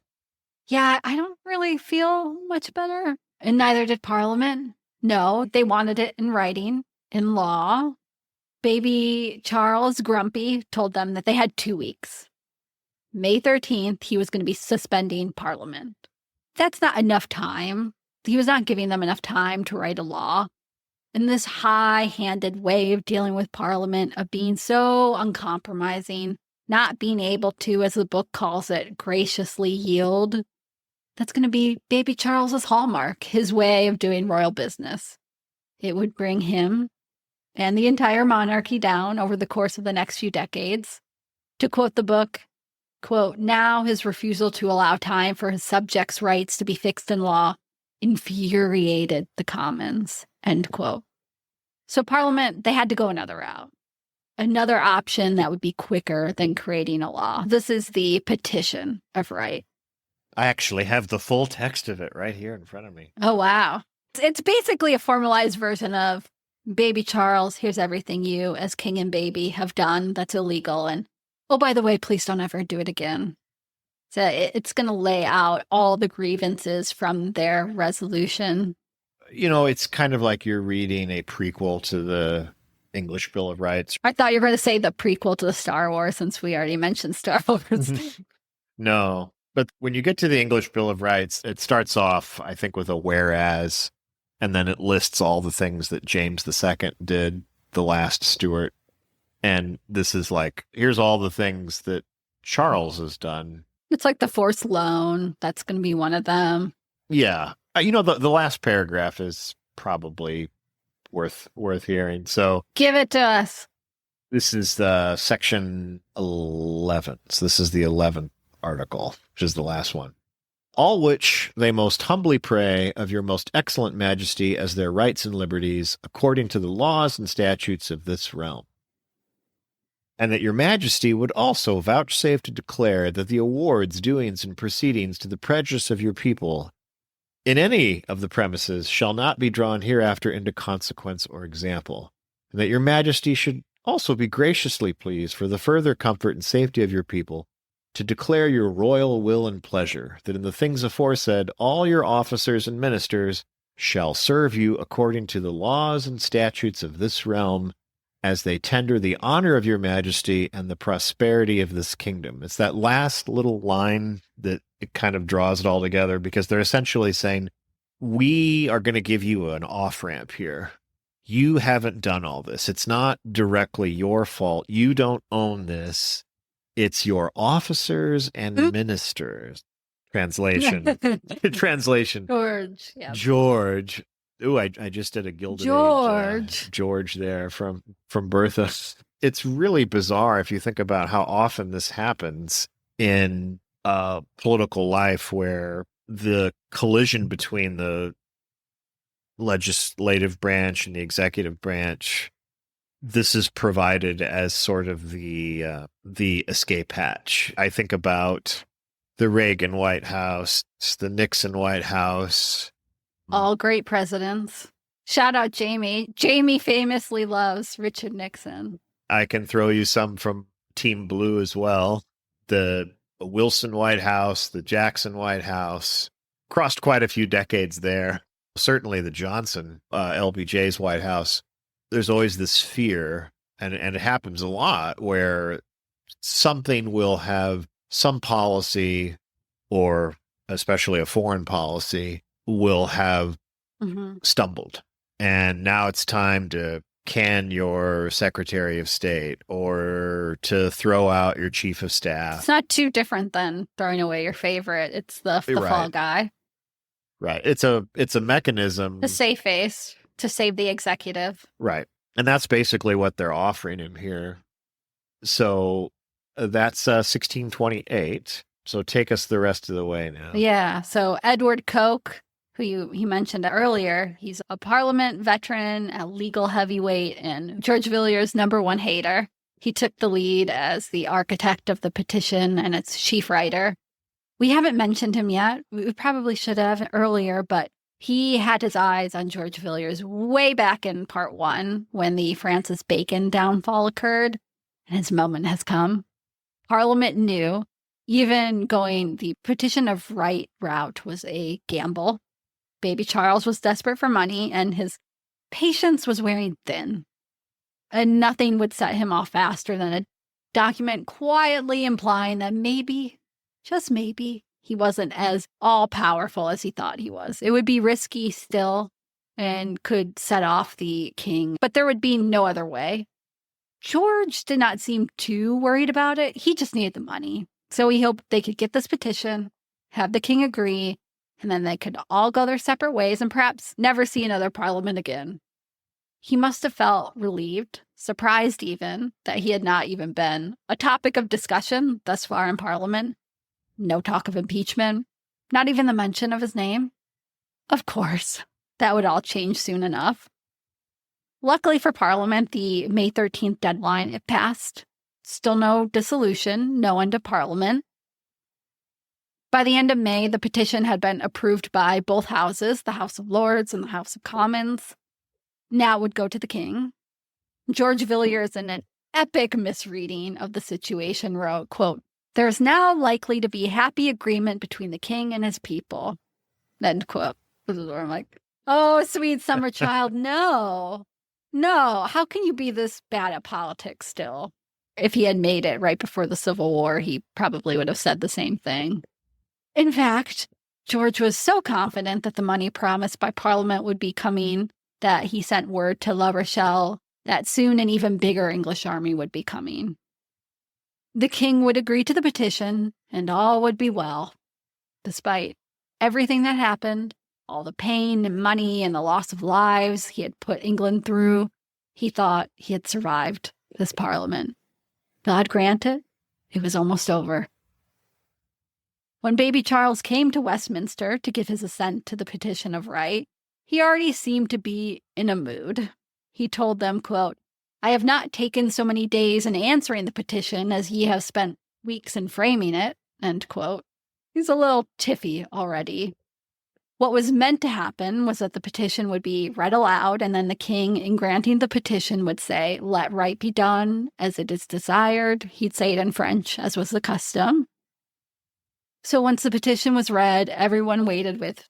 Yeah, I don't really feel much better. And neither did Parliament. No, they wanted it in writing, in law. Baby Charles, grumpy, told them that they had 2 weeks. May 13th, he was going to be suspending Parliament. That's not enough time. He was not giving them enough time to write a law. And this high-handed way of dealing with Parliament, of being so uncompromising, not being able to, as the book calls it, graciously yield, that's going to be baby Charles's hallmark, his way of doing royal business. It would bring him and the entire monarchy down over the course of the next few decades. To quote the book, quote, now his refusal to allow time for his subjects' rights to be fixed in law infuriated the Commons, end quote. So Parliament, they had to go another route. Another option that would be quicker than creating a law. This is the petition of right. I actually have the full text of it right here in front of me. Oh, wow. It's basically a formalized version of Baby Charles, here's everything you, as king and baby, have done that's illegal. And, oh, by the way, please don't ever do it again. So it's going to lay out all the grievances from their resolution. You know, it's kind of like you're reading a prequel to the English Bill of Rights. I thought you were going to say the prequel to the Star Wars, since we already mentioned Star Wars. No, but when you get to the English Bill of Rights, it starts off, I think, with a whereas, and then it lists all the things that James II did, the last Stuart. And this is like, here's all the things that Charles has done. It's like the forced loan. That's going to be one of them. Yeah. You know, the last paragraph is probably worth hearing. So give it to us. This is the section 11. So this is the 11th article, which is the last one. All which they most humbly pray of your most excellent majesty as their rights and liberties, according to the laws and statutes of this realm. And that your majesty would also vouchsafe to declare that the awards, doings, and proceedings to the prejudice of your people in any of the premises shall not be drawn hereafter into consequence or example, and that your majesty should also be graciously pleased for the further comfort and safety of your people to declare your royal will and pleasure, that in the things aforesaid all your officers and ministers shall serve you according to the laws and statutes of this realm, as they tender the honor of your majesty and the prosperity of this kingdom. It's that last little line that it kind of draws it all together, because they're essentially saying, we are going to give you an off-ramp here. You haven't done all this. It's not directly your fault. You don't own this. It's your officers and ministers. Translation. Translation. George. Yeah. George. Ooh, I just did a Gilded Age, George there from Bertha. It's really bizarre if you think about how often this happens in political life, where the collision between the legislative branch and the executive branch, this is provided as sort of the escape hatch. I think about the Reagan White House, the Nixon White House. All great presidents. Shout out Jamie. Jamie famously loves Richard Nixon. I can throw you some from Team Blue as well. The Wilson White House, the Jackson White House. Crossed quite a few decades there. Certainly the Johnson, LBJ's White House. There's always this fear, and it happens a lot, where something will have some policy, or especially a foreign policy, will have stumbled. And now it's time to can your Secretary of State, or to throw out your Chief of Staff. It's not too different than throwing away your favorite. It's the fall guy. Right. It's a mechanism. To save face, to save the executive. Right. And that's basically what they're offering him here. So that's 1628. So take us the rest of the way now. Yeah. So Edward Coke, who you mentioned earlier. He's a Parliament veteran, a legal heavyweight, and George Villiers' #1 hater. He took the lead as the architect of the petition and its chief writer. We haven't mentioned him yet. We probably should have earlier, but he had his eyes on George Villiers way back in part 1 when the Francis Bacon downfall occurred, and his moment has come. Parliament knew even going the petition of right route was a gamble. Baby Charles was desperate for money, and his patience was wearing thin. And nothing would set him off faster than a document quietly implying that maybe, just maybe, he wasn't as all-powerful as he thought he was. It would be risky still and could set off the king, but there would be no other way. George did not seem too worried about it. He just needed the money. So he hoped they could get this petition, have the king agree, and then they could all go their separate ways and perhaps never see another parliament again. He must have felt relieved, surprised even, that he had not even been a topic of discussion thus far in Parliament. No talk of impeachment, not even the mention of his name. Of course, that would all change soon enough. Luckily for Parliament, the May 13th deadline had passed. Still no dissolution, no end of Parliament. By the end of May, the petition had been approved by both houses, the House of Lords and the House of Commons. Now it would go to the king. George Villiers, in an epic misreading of the situation, wrote, quote, "There is now likely to be happy agreement between the king and his people." End quote. This is where I'm like, oh, sweet summer child, no. How can you be this bad at politics still? If he had made it right before the Civil War, he probably would have said the same thing. In fact, George was so confident that the money promised by Parliament would be coming that he sent word to La Rochelle that soon an even bigger English army would be coming. The king would agree to the petition, and all would be well. Despite everything that happened, all the pain and money and the loss of lives he had put England through, he thought he had survived this Parliament. God grant it, it was almost over. When baby Charles came to Westminster to give his assent to the petition of right, he already seemed to be in a mood. He told them, quote, "I have not taken so many days in answering the petition as ye have spent weeks in framing it," end quote. He's a little tiffy already. What was meant to happen was that the petition would be read aloud, and then the king, in granting the petition, would say, "Let right be done as it is desired." He'd say it in French, as was the custom. So once the petition was read, everyone waited with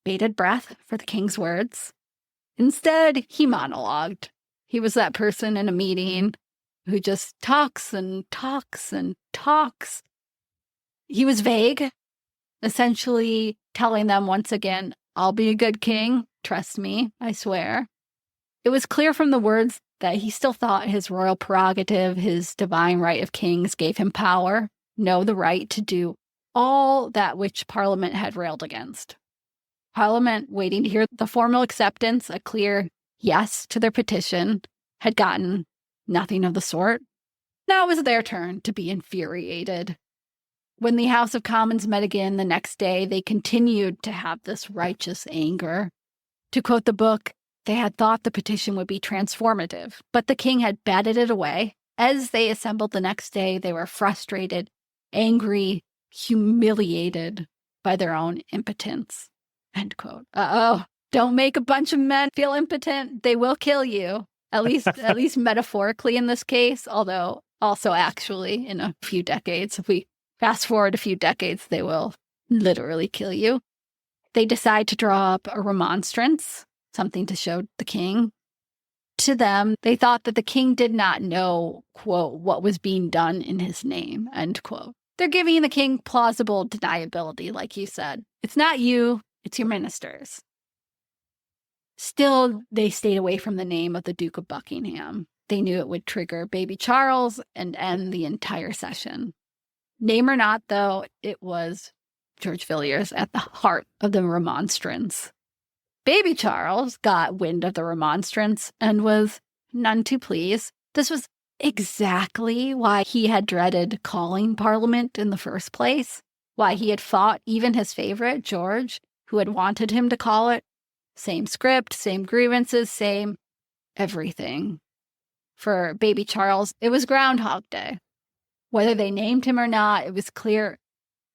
bated breath for the king's words. Instead, he monologued. He was that person in a meeting who just talks and talks and talks. He was vague, essentially telling them once again, "I'll be a good king. Trust me, I swear." It was clear from the words that he still thought his royal prerogative, his divine right of kings, gave him power, the right to do all that which Parliament had railed against. Parliament, waiting to hear the formal acceptance, a clear yes to their petition, had gotten nothing of the sort. Now it was their turn to be infuriated. When the House of Commons met again the next day, they continued to have this righteous anger. To quote the book, they had thought the petition would be transformative, but the king had batted it away. As they assembled the next day, they were frustrated, angry, humiliated by their own impotence. End quote. Don't make a bunch of men feel impotent. They will kill you. At least metaphorically in this case, although also actually in a few decades. If we fast forward a few decades, they will literally kill you. They decide to draw up a remonstrance, something to show the king. To them, they thought that the king did not know, quote, what was being done in his name, end quote. They're giving the king plausible deniability, like you said. It's not you, it's your ministers. Still, they stayed away from the name of the Duke of Buckingham. They knew it would trigger baby Charles and end the entire session. Name or not, though, it was George Villiers at the heart of the remonstrance. Baby Charles got wind of the remonstrance and was none too pleased. This was exactly why he had dreaded calling Parliament in the first place, why he had fought even his favorite, George, who had wanted him to call it. Same script, same grievances, same everything. For baby Charles, it was Groundhog Day. Whether they named him or not, it was clear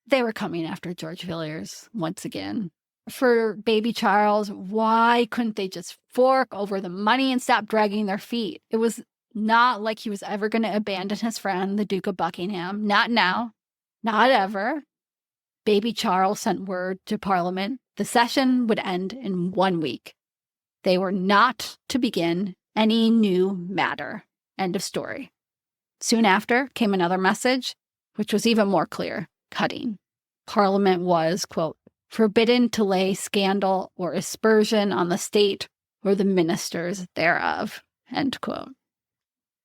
they were coming after George Villiers once again. For baby Charles, why couldn't they just fork over the money and stop dragging their feet? It was not like he was ever going to abandon his friend, the Duke of Buckingham. Not now. Not ever. Baby Charles sent word to Parliament the session would end in 1 week. They were not to begin any new matter. End of story. Soon after came another message, which was even more clear: cutting. Parliament was, quote, forbidden to lay scandal or aspersion on the state or the ministers thereof, end quote.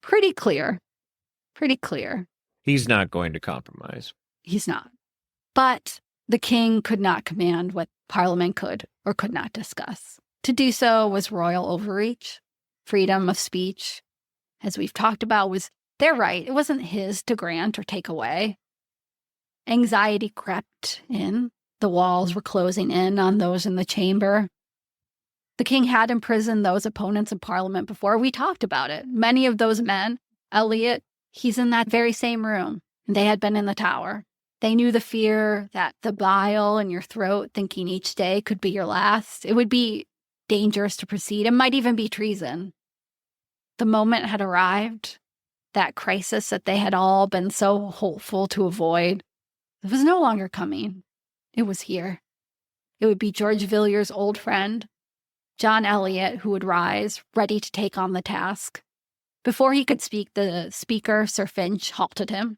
Pretty clear. Pretty clear. He's not going to compromise. He's not. But the king could not command what Parliament could or could not discuss. To do so was royal overreach. Freedom of speech, as we've talked about, was their right. It wasn't his to grant or take away. Anxiety crept in. The walls were closing in on those in the chamber. The king had imprisoned those opponents in Parliament before. We talked about it. Many of those men, Eliot, he's in that very same room. And they had been in the Tower. They knew the fear that the bile in your throat, thinking each day could be your last. It would be dangerous to proceed. It might even be treason. The moment had arrived. That crisis that they had all been so hopeful to avoid. It was no longer coming. It was here. It would be George Villiers' old friend, John Eliot, who would rise, ready to take on the task. Before he could speak, the Speaker, Sir Finch, halted him.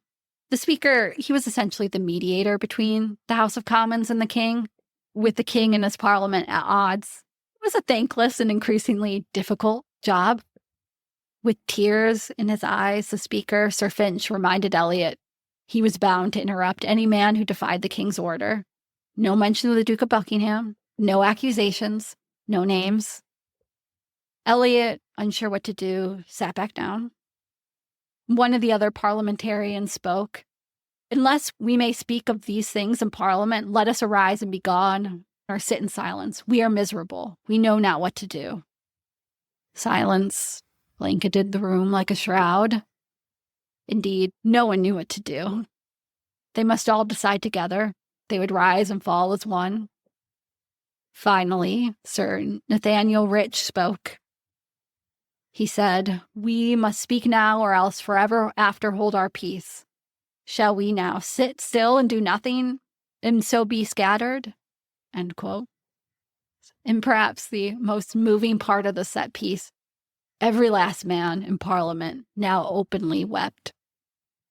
The Speaker, he was essentially the mediator between the House of Commons and the King, with the King and his Parliament at odds. It was a thankless and increasingly difficult job. With tears in his eyes, the Speaker, Sir Finch, reminded Eliot he was bound to interrupt any man who defied the King's order. No mention of the Duke of Buckingham, no accusations, no names. Eliot, unsure what to do, sat back down. One of the other parliamentarians spoke. Unless we may speak of these things in Parliament, let us arise and be gone, or sit in silence. We are miserable. We know not what to do. Silence blanketed the room like a shroud. Indeed, no one knew what to do. They must all decide together. They would rise and fall as one. Finally, Sir Nathaniel Rich spoke. He said, "We must speak now or else forever after hold our peace. Shall we now sit still and do nothing and so be scattered?" End quote. And perhaps the most moving part of the set piece, every last man in Parliament now openly wept.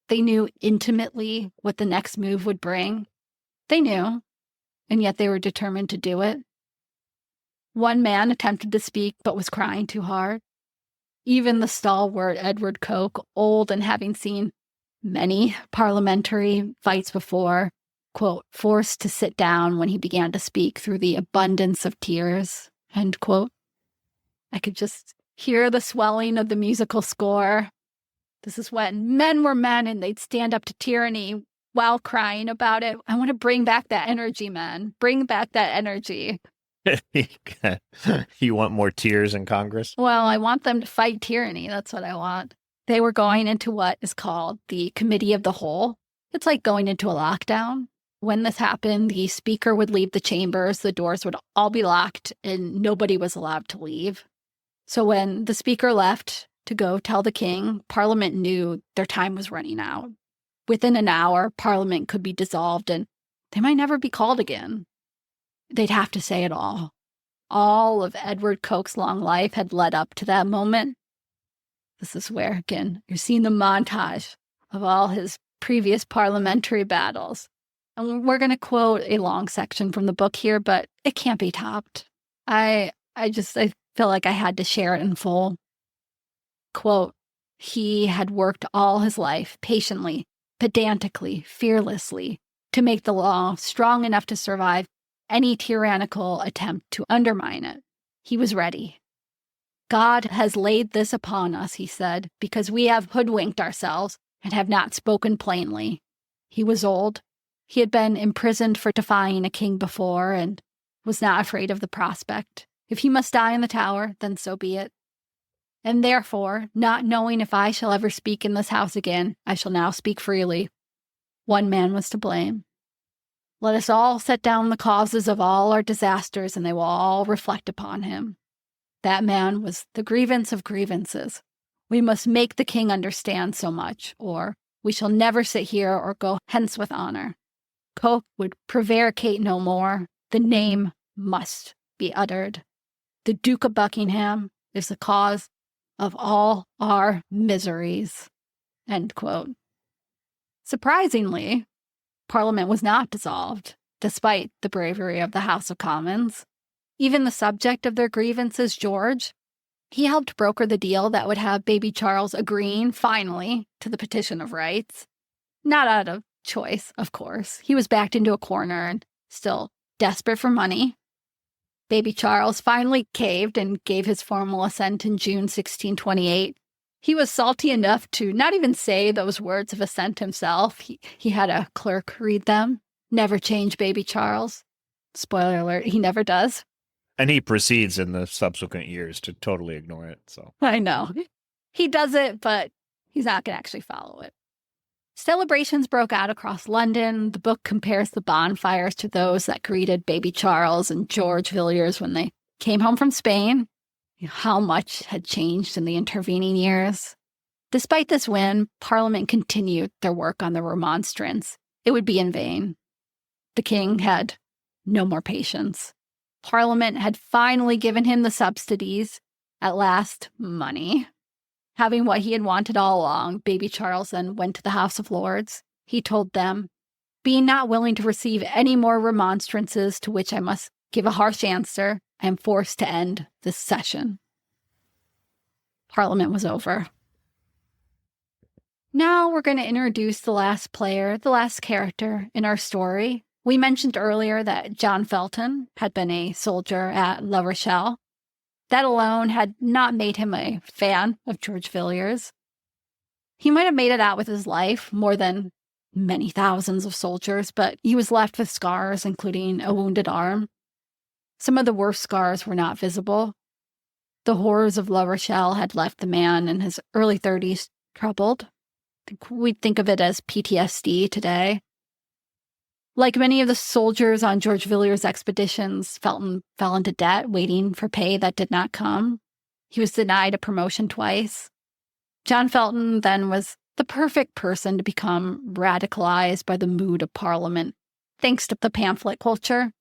They knew intimately what the next move would bring. They knew, and yet they were determined to do it. One man attempted to speak but was crying too hard. Even the stalwart Edward Coke, old and having seen many parliamentary fights before, quote, forced to sit down when he began to speak through the abundance of tears, end quote. I could just hear the swelling of the musical score. This is when men were men and they'd stand up to tyranny while crying about it. I want to bring back that energy, man. Bring back that energy. You want more tears in Congress? Well, I want them to fight tyranny. That's what I want. They were going into what is called the Committee of the Whole. It's like going into a lockdown. When this happened, the Speaker would leave the chambers, the doors would all be locked, and nobody was allowed to leave. So when the Speaker left to go tell the King, Parliament knew their time was running out. Within an hour, Parliament could be dissolved, and they might never be called again. They'd have to say it all. All of Edward Coke's long life had led up to that moment. This is where, again, you're seeing the montage of all his previous parliamentary battles. And we're going to quote a long section from the book here, but it can't be topped. I feel like I had to share it in full. Quote, "He had worked all his life, patiently, pedantically, fearlessly, to make the law strong enough to survive any tyrannical attempt to undermine it. He was ready. God has laid this upon us," he said, "because we have hoodwinked ourselves and have not spoken plainly." He was old. He had been imprisoned for defying a king before, and was not afraid of the prospect. If he must die in the Tower, then so be it. And therefore, not knowing if I shall ever speak in this house again, I shall now speak freely. One man was to blame. Let us all set down the causes of all our disasters, and they will all reflect upon him. That man was the grievance of grievances. We must make the king understand so much, or we shall never sit here or go hence with honor. Coke would prevaricate no more. The name must be uttered. The Duke of Buckingham is the cause of all our miseries. End quote. Surprisingly, Parliament was not dissolved, despite the bravery of the House of Commons. Even the subject of their grievances, George, he helped broker the deal that would have baby Charles agreeing, finally, to the Petition of Rights. Not out of choice, of course. He was backed into a corner and still desperate for money. Baby Charles finally caved and gave his formal assent in June 1628. He was salty enough to not even say those words of assent himself. He had a clerk read them. Never change, baby Charles. Spoiler alert, he never does. And he proceeds in the subsequent years to totally ignore it. So I know. He does it, but he's not going to actually follow it. Celebrations broke out across London. The book compares the bonfires to those that greeted baby Charles and George Villiers when they came home from Spain. How much had changed in the intervening years. Despite this win, Parliament continued their work on the Remonstrance. It would be in vain. The king had no more patience. Parliament had finally given him the subsidies, at last money. Having what he had wanted all along, baby Charles then went to the House of Lords. He told them, being not willing to receive any more remonstrances to which I must give a harsh answer, I am forced to end this session. Parliament was over. Now we're going to introduce the last player, the last character in our story. We mentioned earlier that John Felton had been a soldier at La Rochelle. That alone had not made him a fan of George Villiers. He might have made it out with his life, more than many thousands of soldiers, but he was left with scars, including a wounded arm. Some of the worst scars were not visible. The horrors of La Rochelle had left the man in his early 30s troubled. We'd think of it as PTSD today. Like many of the soldiers on George Villiers' expeditions, Felton fell into debt, waiting for pay that did not come. He was denied a promotion twice. John Felton then was the perfect person to become radicalized by the mood of Parliament, thanks to the pamphlet culture.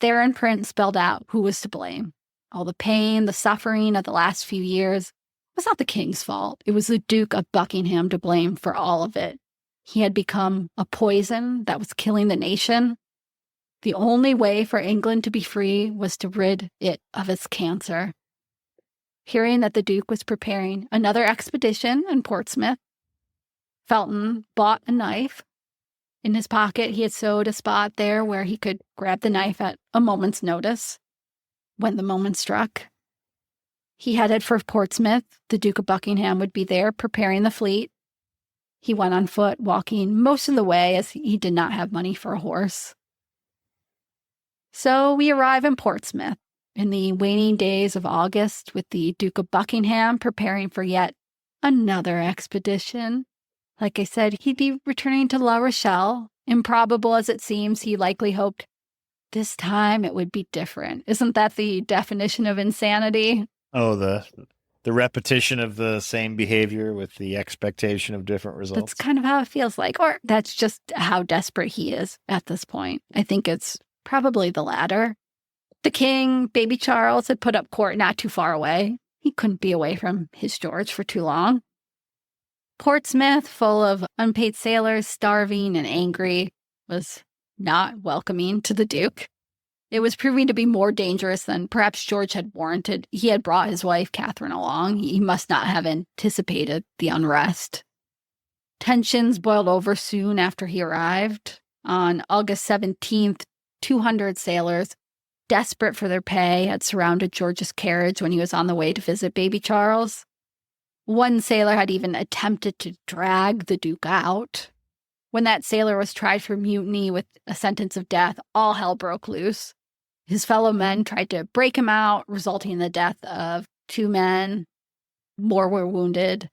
There in print spelled out who was to blame. All the pain, the suffering of the last few years was not the king's fault. It was the Duke of Buckingham to blame for all of it. He had become a poison that was killing the nation. The only way for England to be free was to rid it of its cancer. Hearing that the Duke was preparing another expedition in Portsmouth, Felton bought a knife. In his pocket, he had sewed a spot there where he could grab the knife at a moment's notice. When the moment struck, he headed for Portsmouth. The Duke of Buckingham would be there preparing the fleet. He went on foot, walking most of the way as he did not have money for a horse. So we arrive in Portsmouth in the waning days of August with the Duke of Buckingham preparing for yet another expedition. Like I said, he'd be returning to La Rochelle. Improbable as it seems, he likely hoped this time it would be different. Isn't that the definition of insanity? Oh, the repetition of the same behavior with the expectation of different results. That's kind of how it feels like. Or that's just how desperate he is at this point. I think it's probably the latter. The king, baby Charles, had put up court not too far away. He couldn't be away from his George for too long. Portsmouth, full of unpaid sailors, starving and angry, was not welcoming to the Duke. It was proving to be more dangerous than perhaps George had warranted. He had brought his wife, Catherine, along. He must not have anticipated the unrest. Tensions boiled over soon after he arrived. On August 17th, 200 sailors, desperate for their pay, had surrounded George's carriage when he was on the way to visit baby Charles. One sailor had even attempted to drag the Duke out. When that sailor was tried for mutiny with a sentence of death, all hell broke loose. His fellow men tried to break him out, resulting in the death of 2 men. More were wounded.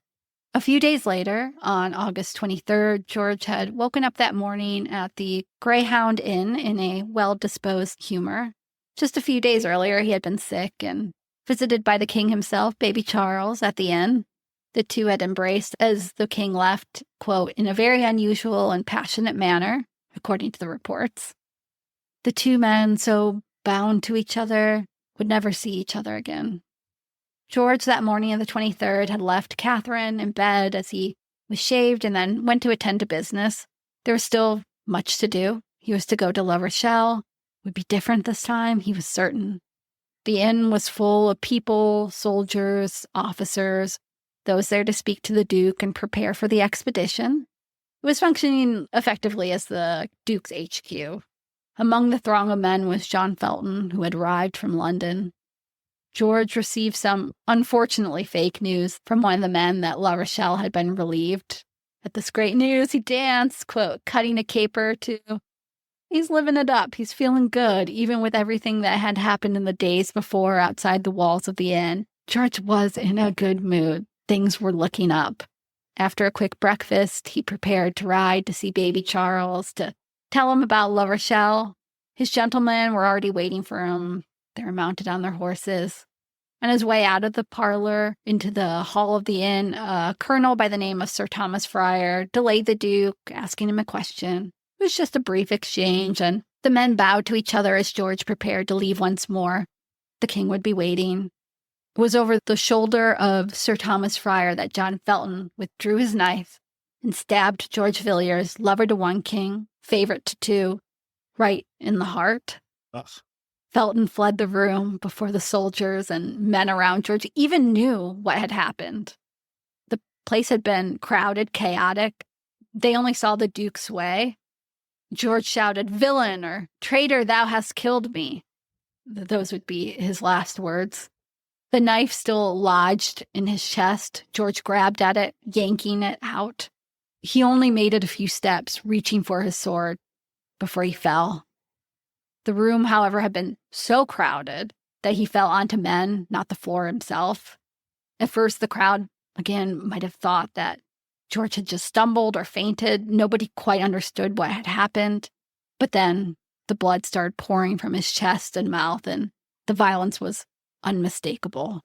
A few days later, on August 23rd, George had woken up that morning at the Greyhound Inn in a well-disposed humor. Just a few days earlier, he had been sick and visited by the king himself, baby Charles, at the inn. The two had embraced as the king left, quote, in a very unusual and passionate manner, according to the reports. The 2 men, so bound to each other, would never see each other again. George, that morning of the 23rd, had left Catherine in bed as he was shaved and then went to attend to business. There was still much to do. He was to go to La Rochelle. It would be different this time, he was certain. The inn was full of people, soldiers, officers, those there to speak to the Duke and prepare for the expedition. It was functioning effectively as the Duke's HQ. Among the throng of men was John Felton, who had arrived from London. George received some unfortunately fake news from one of the men that La Rochelle had been relieved. At this great news, he danced, quote, cutting a caper to. He's living it up. He's feeling good, even with everything that had happened in the days before outside the walls of the inn. George was in a good mood. Things were looking up. After a quick breakfast, he prepared to ride to see baby Charles, to tell him about La Rochelle. His gentlemen were already waiting for him. They were mounted on their horses. On his way out of the parlor into the hall of the inn, a colonel by the name of Sir Thomas Friar delayed the Duke, asking him a question. It was just a brief exchange, and the men bowed to each other as George prepared to leave once more. The king would be waiting. It was over the shoulder of Sir Thomas Friar that John Felton withdrew his knife and stabbed George Villiers, lover to 1 king, favorite to 2, right in the heart. Ugh. Felton fled the room before the soldiers and men around George even knew what had happened. The place had been crowded, chaotic. They only saw the Duke sway. George shouted, "Villain," or "Traitor, thou hast killed me." Those would be his last words. The knife still lodged in his chest. George grabbed at it, yanking it out. He only made it a few steps, reaching for his sword, before he fell. The room, however, had been so crowded that he fell onto men, not the floor himself. At first, the crowd, again, might have thought that George had just stumbled or fainted. Nobody quite understood what had happened. But then the blood started pouring from his chest and mouth, and the violence was unmistakable.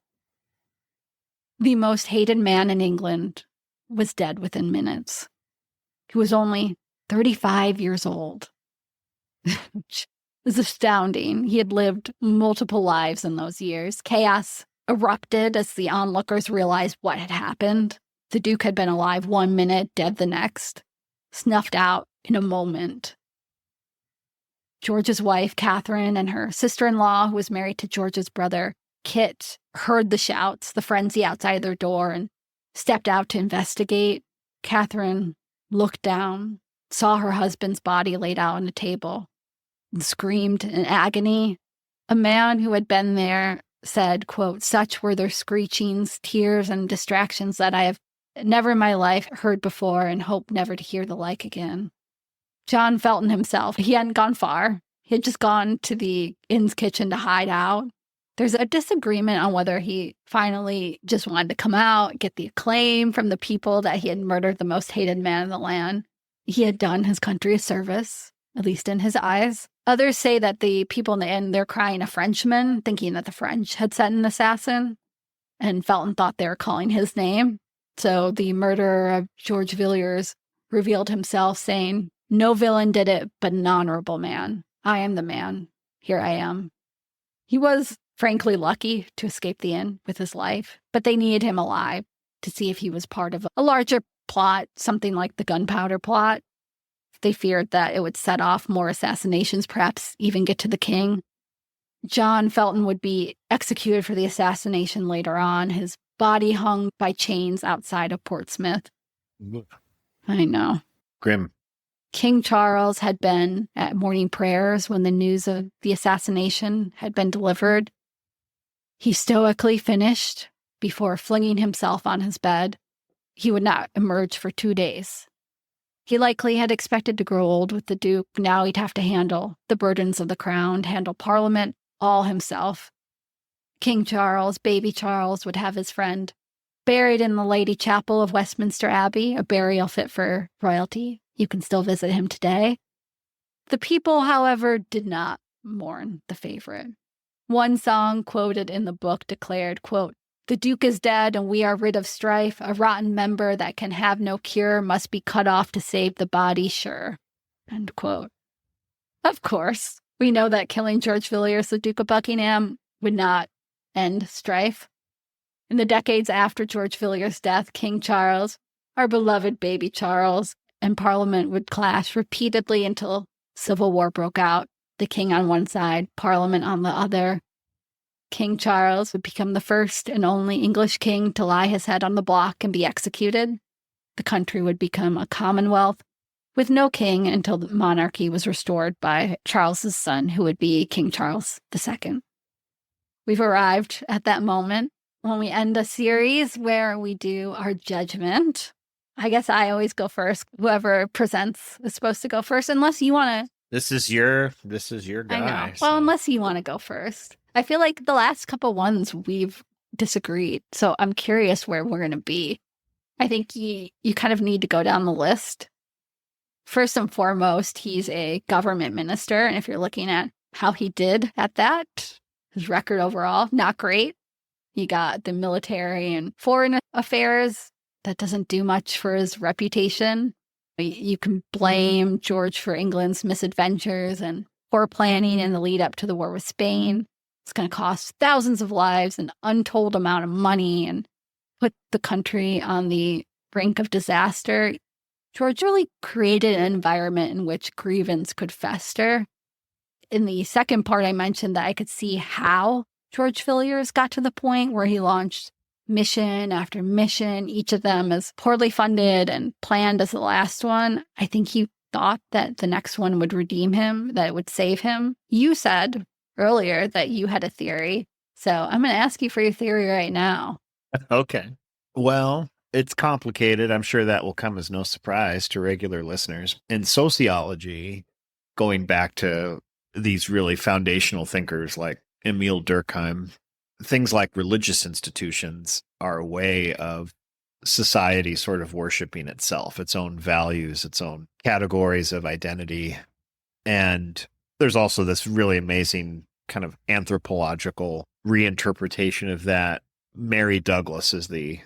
The most hated man in England was dead within minutes. He was only 35 years old. Which is astounding. He had lived multiple lives in those years. Chaos erupted as the onlookers realized what had happened. The Duke had been alive 1 minute, dead the next, snuffed out in a moment. George's wife, Catherine, and her sister-in-law, who was married to George's brother, Kit, heard the shouts, the frenzy outside their door, and stepped out to investigate. Catherine looked down, saw her husband's body laid out on the table, and screamed in agony. A man who had been there said, quote, "Such were their screechings, tears, and distractions that I have never in my life heard before and hope never to hear the like again." John Felton himself, he hadn't gone far. He had just gone to the inn's kitchen to hide out. There's a disagreement on whether he finally just wanted to come out, get the acclaim from the people that he had murdered the most hated man in the land. He had done his country a service, at least in his eyes. Others say that the people in the inn, they're crying a Frenchman, thinking that the French had sent an assassin, and Felton thought they were calling his name. So the murderer of George Villiers revealed himself, saying, "No villain did it, but an honorable man. I am the man. Here I am." He was frankly lucky to escape the inn with his life, but they needed him alive to see if he was part of a larger plot, something like the gunpowder plot. They feared that it would set off more assassinations, perhaps even get to the king. John Felton would be executed for the assassination later on. His body hung by chains outside of Portsmouth. I know. Grim. King Charles had been at morning prayers when the news of the assassination had been delivered. He stoically finished before flinging himself on his bed. He would not emerge for 2 days. He likely had expected to grow old with the Duke. Now he'd have to handle the burdens of the crown, handle Parliament all himself. King Charles, baby Charles, would have his friend buried in the Lady Chapel of Westminster Abbey, a burial fit for royalty. You can still visit him today. The people, however, did not mourn the favorite. One song quoted in the book declared, quote, "The Duke is dead and we are rid of strife. A rotten member that can have no cure must be cut off to save the body sure." End quote. Of course, we know that killing George Villiers, the Duke of Buckingham, would not end strife. In the decades after George Villiers' death, King Charles, our beloved baby Charles, and Parliament would clash repeatedly until civil war broke out. The king on one side, Parliament on the other. King Charles would become the first and only English king to lie his head on the block and be executed. The country would become a commonwealth with no king until the monarchy was restored by Charles's son, who would be King Charles II. We've arrived at that moment when we end a series where we do our judgment. I guess I always go first. Whoever presents is supposed to go first, unless you want to. This is your guy. I know. Well, unless you want to go first. I feel like the last couple ones we've disagreed, so I'm curious where we're going to be. I think you kind of need to go down the list. First and foremost, he's a government minister, and if you're looking at how he did at that, his record overall, not great. He got the military and foreign affairs. That doesn't do much for his reputation. You can blame George for England's misadventures and poor planning in the lead up to the war with Spain. It's going to cost thousands of lives, an untold amount of money, and put the country on the brink of disaster. George really created an environment in which grievance could fester. In the second part, I mentioned that I could see how George Villiers got to the point where he launched mission after mission, each of them as poorly funded and planned as the last one. I think he thought that the next one would redeem him, that it would save him. You said earlier that you had a theory, so I'm going to ask you for your theory right now. Okay. Well, it's complicated. I'm sure that will come as no surprise to regular listeners. In sociology, going back to these really foundational thinkers like Emile Durkheim, things like religious institutions are a way of society sort of worshiping itself, its own values, its own categories of identity. And there's also this really amazing kind of anthropological reinterpretation of that. Mary Douglas is the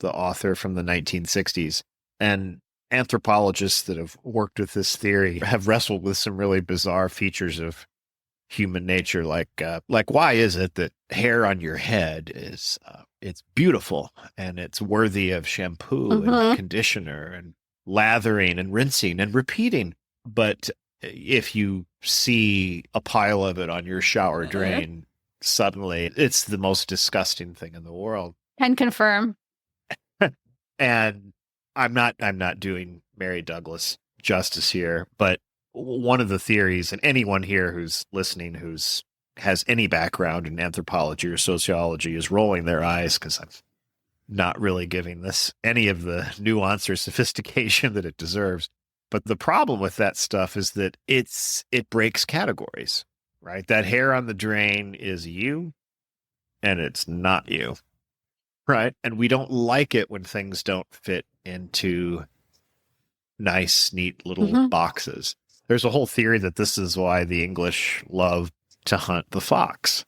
author from the 1960s. And anthropologists that have worked with this theory have wrestled with some really bizarre features of human nature, like why is it that hair on your head is it's beautiful and it's worthy of shampoo and conditioner and lathering and rinsing and repeating, but if you see a pile of it on your shower drain, suddenly it's the most disgusting thing in the world. Can confirm. And I'm not doing Mary Douglas justice here, but one of the theories, and anyone here who's listening has any background in anthropology or sociology is rolling their eyes because I'm not really giving this any of the nuance or sophistication that it deserves. But the problem with that stuff is that it breaks categories, right? That hair on the drain is you, and it's not you, right? And we don't like it when things don't fit into nice, neat little boxes. There's a whole theory that this is why the English love to hunt the fox.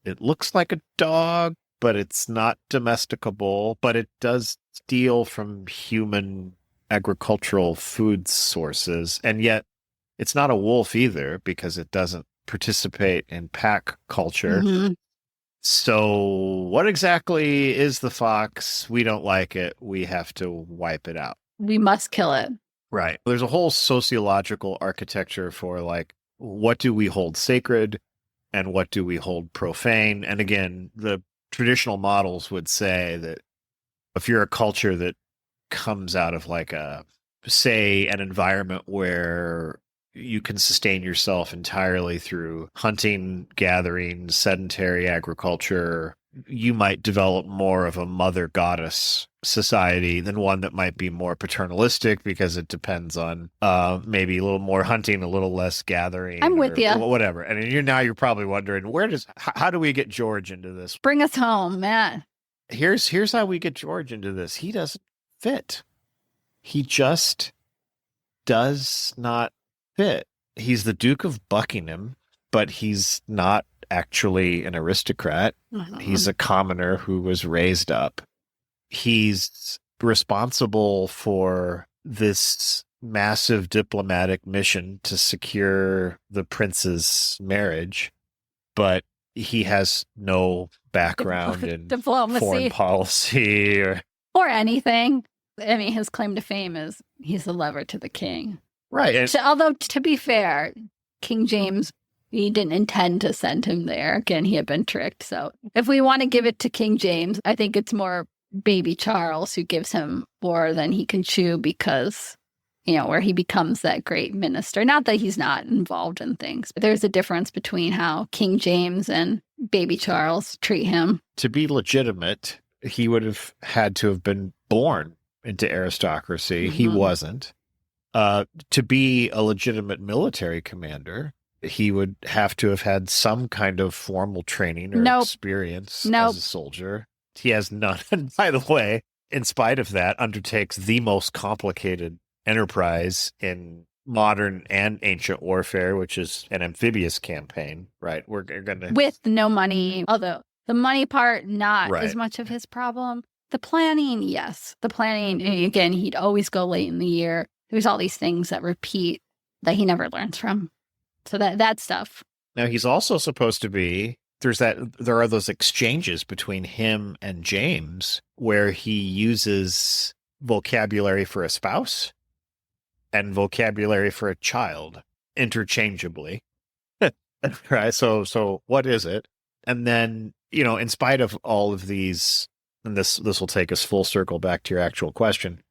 It looks like a dog, but it's not domesticable, but it does steal from human agricultural food sources. And yet it's not a wolf either because it doesn't participate in pack culture. So what exactly is the fox? We don't like it. We have to wipe it out. We must kill it. Right. There's a whole sociological architecture for like, what do we hold sacred and what do we hold profane? And again, the traditional models would say that if you're a culture that comes out of like an environment where you can sustain yourself entirely through hunting, gathering, sedentary agriculture, you might develop more of a mother goddess society than one that might be more paternalistic, because it depends on maybe a little more hunting, a little less gathering. I'm with you. Whatever. And you're probably wondering, how do we get George into this? Bring us home, Matt. Here's how we get George into this. He doesn't fit. He just does not fit. He's the Duke of Buckingham, but he's not actually an aristocrat. He's a commoner who was raised up. He's responsible for this massive diplomatic mission to secure the prince's marriage, but he has no background in diplomacy, foreign policy, or anything. I mean, his claim to fame is he's the lover to the king. Right. Although, to be fair, King James, he didn't intend to send him there. Again, he had been tricked. So if we want to give it to King James, I think it's more baby Charles who gives him more than he can chew, because, where he becomes that great minister. Not that he's not involved in things, but there's a difference between how King James and baby Charles treat him. To be legitimate, he would have had to have been born into aristocracy. He wasn't. To be a legitimate military commander, he would have to have had some kind of formal training or experience as a soldier. He has none. And by the way, in spite of that, undertakes the most complicated enterprise in modern and ancient warfare, which is an amphibious campaign, right? We're going to... With no money, although the money part, not as much of his problem. The planning, yes. The planning, again, he'd always go late in the year. There's all these things that repeat that he never learns from. So that stuff. Now, he's also supposed to be, there are those exchanges between him and James where he uses vocabulary for a spouse and vocabulary for a child interchangeably. Right? So what is it? And then, in spite of all of these, and this will take us full circle back to your actual question,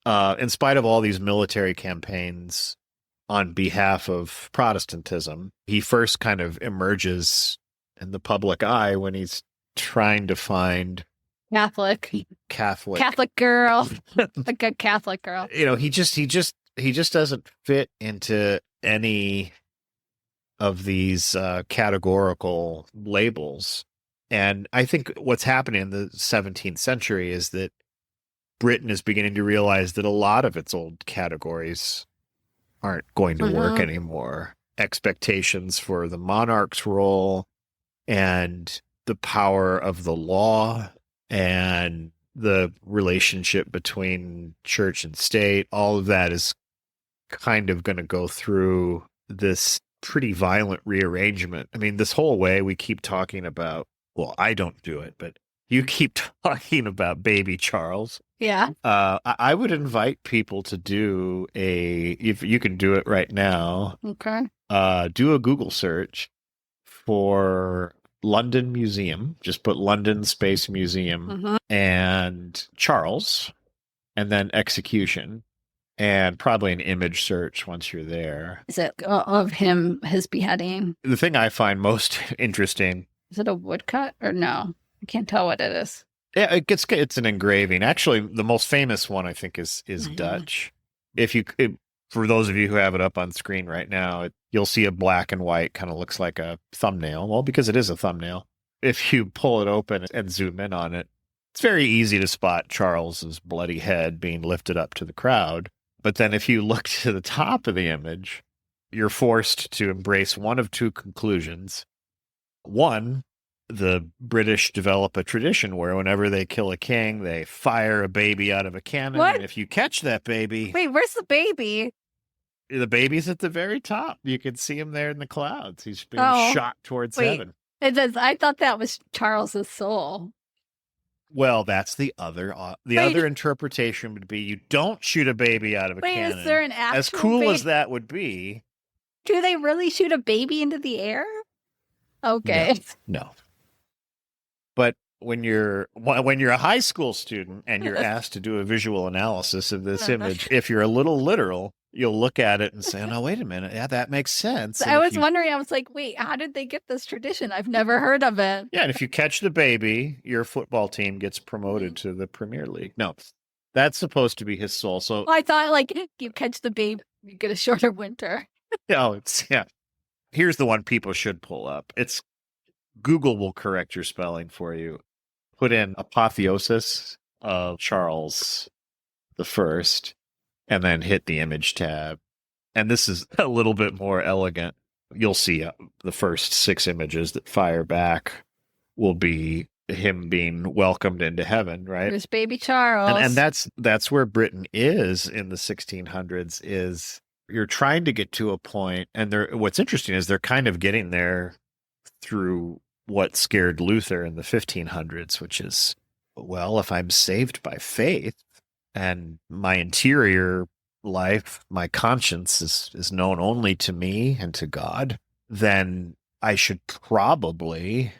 in spite of all these military campaigns on behalf of Protestantism, he first kind of emerges in the public eye when he's trying to find Catholic girl, a good Catholic girl. He just doesn't fit into any of these categorical labels. And I think what's happening in the 17th century is that Britain is beginning to realize that a lot of its old categories aren't going to work anymore. Expectations for the monarch's role and the power of the law and the relationship between church and state, all of that is kind of going to go through this pretty violent rearrangement. I mean, this whole way we keep talking about, well, I don't do it, but you keep talking about baby Charles. Yeah. I would invite people to do if you can do it right now. Okay. Do a Google search for London Museum. Just put London Space Museum and Charles, and then execution, and probably an image search once you're there. Is it of him, his beheading? The thing I find most interesting. Is it a woodcut or no? I can't tell what it is. Yeah, it's an engraving. Actually, the most famous one I think is Dutch. For those of you who have it up on screen right now, you'll see a black and white, kind of looks like a thumbnail. Well, because it is a thumbnail. If you pull it open and zoom in on it, it's very easy to spot Charles's bloody head being lifted up to the crowd. But then if you look to the top of the image, you're forced to embrace one of two conclusions. One, the British develop a tradition where whenever they kill a king, they fire a baby out of a cannon. What? And if you catch that baby... Wait, where's the baby? The baby's at the very top. You can see him there in the clouds. He's being shot towards heaven. I thought that was Charles's soul. Well, that's the other. Other interpretation would be you don't shoot a baby out of a cannon. Is there an actual as cool baby? As that would be? Do they really shoot a baby into the air? Okay. No. But when you're a high school student and you're asked to do a visual analysis of this image, if you're a little literal, you'll look at it and say, "No, wait a minute, yeah, that makes sense." And I if was you, wondering, I was like, wait, how did they get this tradition? I've never heard of it. yeah, and if you catch the baby, your football team gets promoted to the Premier League. No, that's supposed to be his soul. So, Well, I thought like you catch the baby, you get a shorter winter. yeah. Here's the one people should pull up. It's Google will correct your spelling for you. Put in apotheosis of Charles the First, and then hit the image tab. And this is a little bit more elegant. You'll see the first 6 images that fire back will be him being welcomed into heaven, right? There's baby Charles. And that's where Britain is in the 1600s. Is you're trying to get to a point, and what's interesting is they're kind of getting there through what scared Luther in the 1500s, which is, well, if I'm saved by faith and my interior life, my conscience is known only to me and to God, then I should probably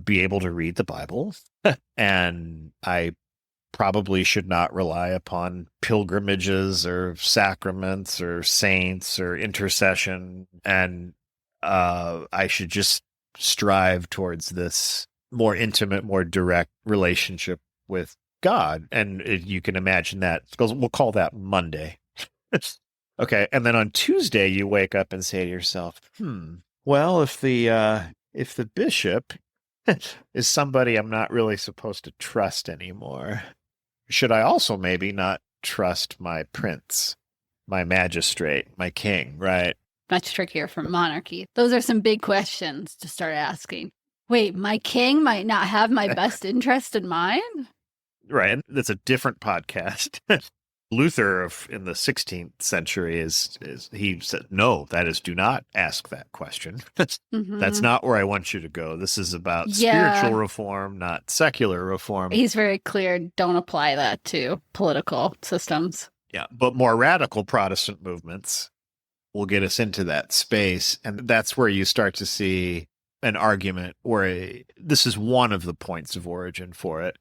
be able to read the Bible, and I probably should not rely upon pilgrimages or sacraments or saints or intercession, and I should just strive towards this more intimate, more direct relationship with God. And you can imagine that. We'll call that Monday. Okay. And then on Tuesday, you wake up and say to yourself, well, if the bishop is somebody I'm not really supposed to trust anymore, should I also maybe not trust my prince, my magistrate, my king, right? Much trickier for monarchy. Those are some big questions to start asking. Wait, my king might not have my best interest in mind? Right. And that's a different podcast. Luther in the 16th century he said, no, that is, do not ask that question. That's not where I want you to go. This is about spiritual reform, not secular reform. He's very clear. Don't apply that to political systems. Yeah. But more radical Protestant movements will get us into that space. And that's where you start to see an argument where this is one of the points of origin for it,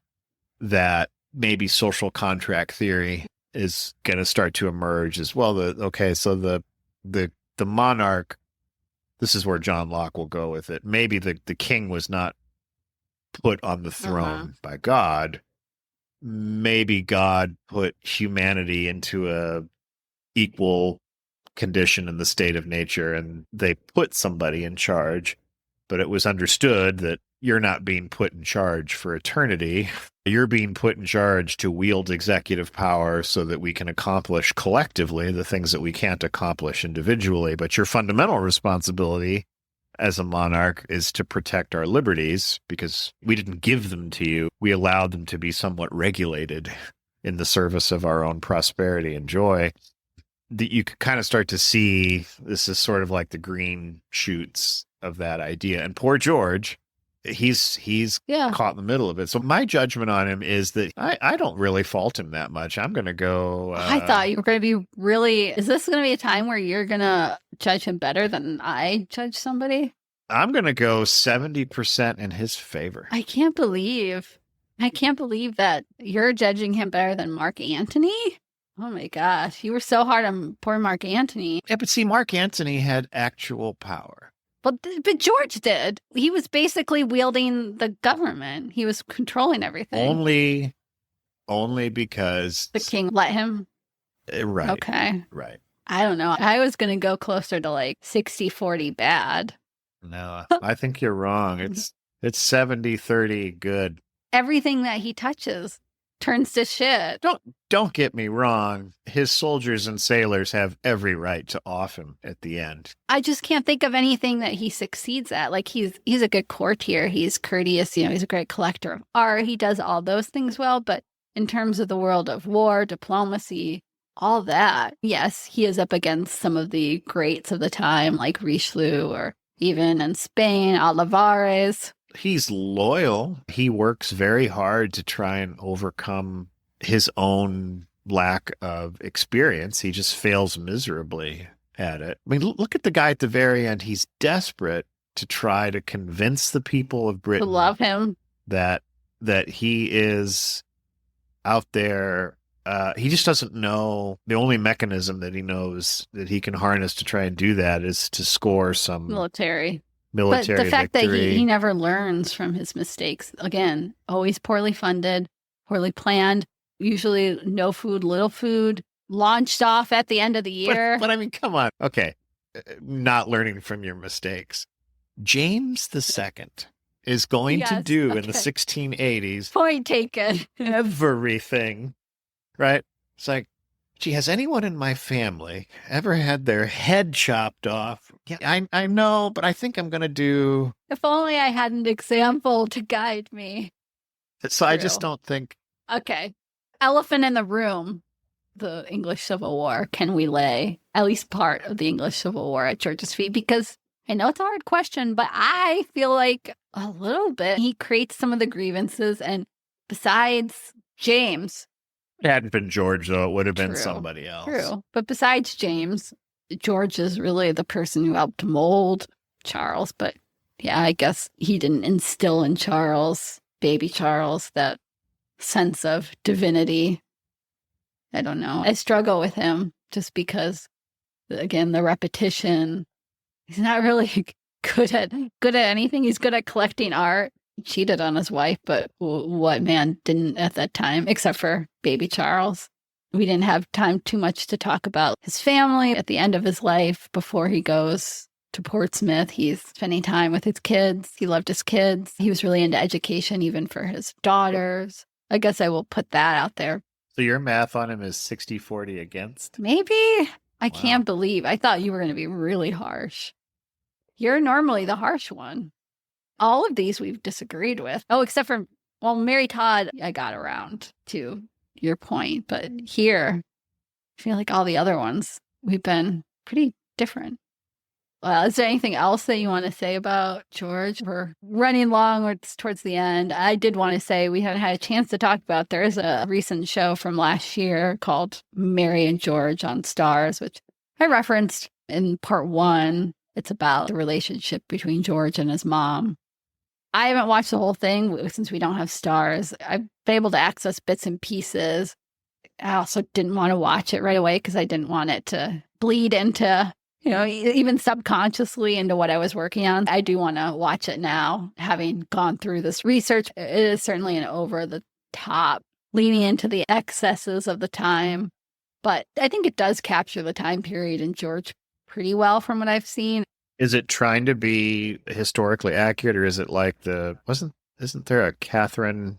that maybe social contract theory is going to start to emerge as well. So the monarch, this is where John Locke will go with it. Maybe the king was not put on the throne by God. Maybe God put humanity into a equal condition in the state of nature, and they put somebody in charge, but it was understood that you're not being put in charge for eternity. You're being put in charge to wield executive power so that we can accomplish collectively the things that we can't accomplish individually. But your fundamental responsibility as a monarch is to protect our liberties, because we didn't give them to you. We allowed them to be somewhat regulated in the service of our own prosperity and joy. You could kind of start to see this is sort of like the green shoots of that idea. And poor George, he's caught in the middle of it. So my judgment on him is that I don't really fault him that much. I'm going to go. I thought you were going to be really. Is this going to be a time where you're going to judge him better than I judge somebody? I'm going to go 70% in his favor. I can't believe that you're judging him better than Mark Antony. Oh my gosh, you were so hard on poor Mark Antony. Yeah, but see, Mark Antony had actual power. But George did. He was basically wielding the government. He was controlling everything. Only because the king let him. Right. Okay. Right. I don't know. I was going to go closer to like 60-40 bad. No, I think you're wrong. It's 70-30 good. Everything that he touches turns to shit. Don't get me wrong. His soldiers and sailors have every right to off him at the end. I just can't think of anything that he succeeds at. Like he's a good courtier. He's courteous. He's a great collector of art. He does all those things well. But in terms of the world of war, diplomacy, all that, yes, he is up against some of the greats of the time, like Richelieu, or even in Spain, Olivares. He's loyal. He works very hard to try and overcome his own lack of experience. He just fails miserably at it. I mean, look at the guy at the very end. He's desperate to try to convince the people of Britain to love him, that he is out there He just doesn't know. The only mechanism that he knows that he can harness to try and do that is to score some Military. military But the fact victory. that he never learns from his mistakes, again, always poorly funded, poorly planned, usually no food, little food, launched off at the end of the year. But I mean, come on. Okay. Not learning from your mistakes. James II is going to Yes, do in okay. the 1680s Point taken. everything, right? It's like, gee, has anyone in my family ever had their head chopped off? Yeah, I know, but I think I'm going to do. If only I had an example to guide me. So I just True. don't think. Okay. Elephant in the room. The English Civil War. Can we lay at least part of the English Civil War at George's feet? Because I know it's a hard question, but I feel like a little bit he creates some of the grievances. And besides James, It hadn't been George, though. It would have been True. somebody else. true, but besides James, George is really the person who helped mold Charles. But yeah, I guess he didn't instill in Charles, baby Charles, that sense of divinity. I don't know. I struggle with him just because, again, the repetition. He's not really good at anything. He's good at collecting art. He cheated on his wife, but what man didn't at that time, except for baby Charles? We didn't have time too much to talk about his family at the end of his life before he goes to Portsmouth. He's spending time with his kids. He loved his kids. He was really into education, even for his daughters. I guess I will put that out there. So your math on him is 60-40 against? Maybe. I Wow. can't believe. I thought you were going to be really harsh. You're normally the harsh one. All of these we've disagreed with. Oh, except for, well, Mary Todd, I got around to your point. But here, I feel like all the other ones, we've been pretty different. Well, is there anything else that you want to say about George? We're running long, it's towards the end. I did want to say we haven't had a chance to talk about, there is a recent show from last year called Mary and George on Stars, which I referenced in part 1. It's about the relationship between George and his mom. I haven't watched the whole thing since we don't have Stars. I've been able to access bits and pieces. I also didn't want to watch it right away because I didn't want it to bleed into, even subconsciously into what I was working on. I do want to watch it now, having gone through this research. It is certainly an over the top, leaning into the excesses of the time. But I think it does capture the time period in George pretty well from what I've seen. Is it trying to be historically accurate, or is it like isn't there a Catherine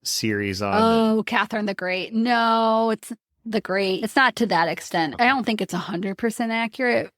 series on? Oh, Catherine the Great. No, it's the Great. It's not to that extent. I don't think it's 100% accurate.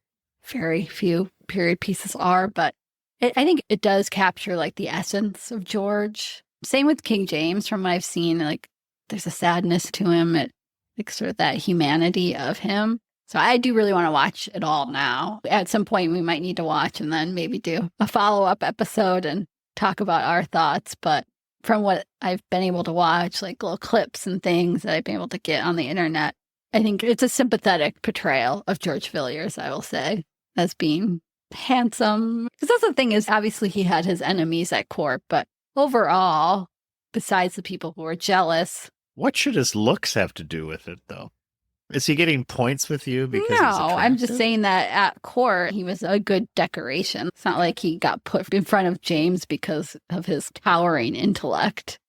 Very few period pieces are, but I think it does capture like the essence of George. Same with King James from what I've seen. Like there's a sadness to him. It like sort of that humanity of him. So I do really want to watch it all now. At some point we might need to watch and then maybe do a follow-up episode and talk about our thoughts. But from what I've been able to watch, like little clips and things that I've been able to get on the internet, I think it's a sympathetic portrayal of George Villiers, I will say, as being handsome. Because that's the thing is, obviously he had his enemies at court, but overall, besides the people who were jealous. What should his looks have to do with it, though? Is he getting points with you because he's No, I'm just attractive? saying that at court, he was a good decoration. It's not like he got put in front of James because of his towering intellect.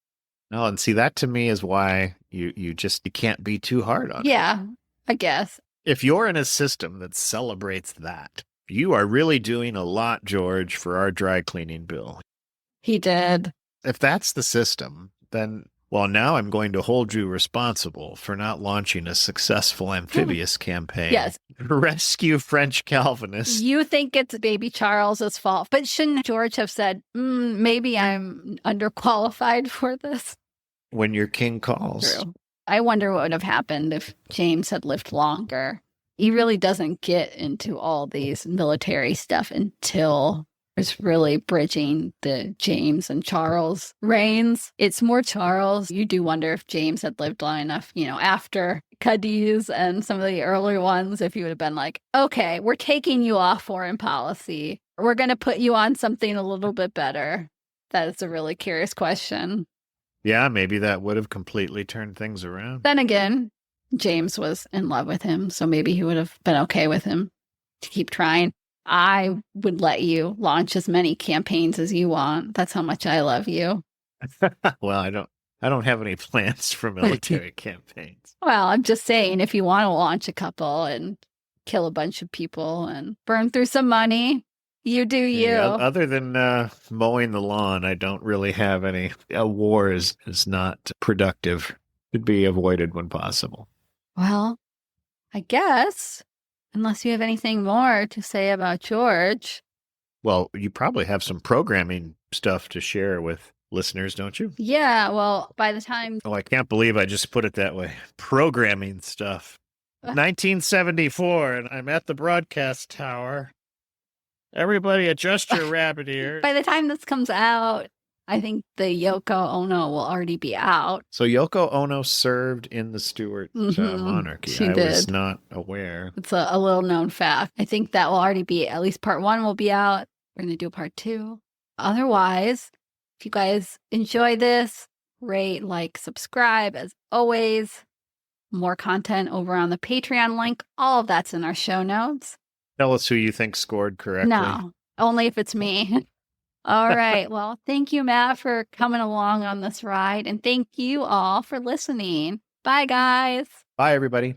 No, and see, that to me is why you can't be too hard on him. Yeah, I guess. If you're in a system that celebrates that, you are really doing a lot, George, for our dry cleaning bill. He did. If that's the system, then, well, now I'm going to hold you responsible for not launching a successful amphibious campaign. Yes. Rescue French Calvinists. You think it's baby Charles's fault, but shouldn't George have said, maybe I'm underqualified for this? When your king calls. True. I wonder what would have happened if James had lived longer. He really doesn't get into all these military stuff until it's really bridging the James and Charles reigns. It's more Charles. You do wonder if James had lived long enough, after Cadiz and some of the earlier ones, if he would have been like, okay, we're taking you off foreign policy. We're going to put you on something a little bit better. That is a really curious question. Yeah, maybe that would have completely turned things around. Then again, James was in love with him, so maybe he would have been okay with him to keep trying. I would let you launch as many campaigns as you want. That's how much I love you. Well, I don't have any plans for military campaigns. Well, I'm just saying, if you want to launch a couple and kill a bunch of people and burn through some money, you do you. Yeah, other than mowing the lawn, I don't really have any. A war is not productive. Should be avoided when possible. Well, I guess, unless you have anything more to say about George. Well, you probably have some programming stuff to share with listeners, don't you? Yeah, well, by the time... Oh, I can't believe I just put it that way. Programming stuff. 1974, and I'm at the broadcast tower. Everybody adjust your rabbit ears. By the time this comes out, I think the Yoko Ono will already be out. So Yoko Ono served in the Stuart monarchy. She I did. was not aware. It's a little known fact. I think that will already be, at least part 1 will be out. We're going to do part 2. Otherwise, if you guys enjoy this, rate, like, subscribe. As always, more content over on the Patreon link. All of that's in our show notes. Tell us who you think scored correctly. No, only if it's me. All right. Well, thank you, Matt, for coming along on this ride. And thank you all for listening. Bye, guys. Bye, everybody.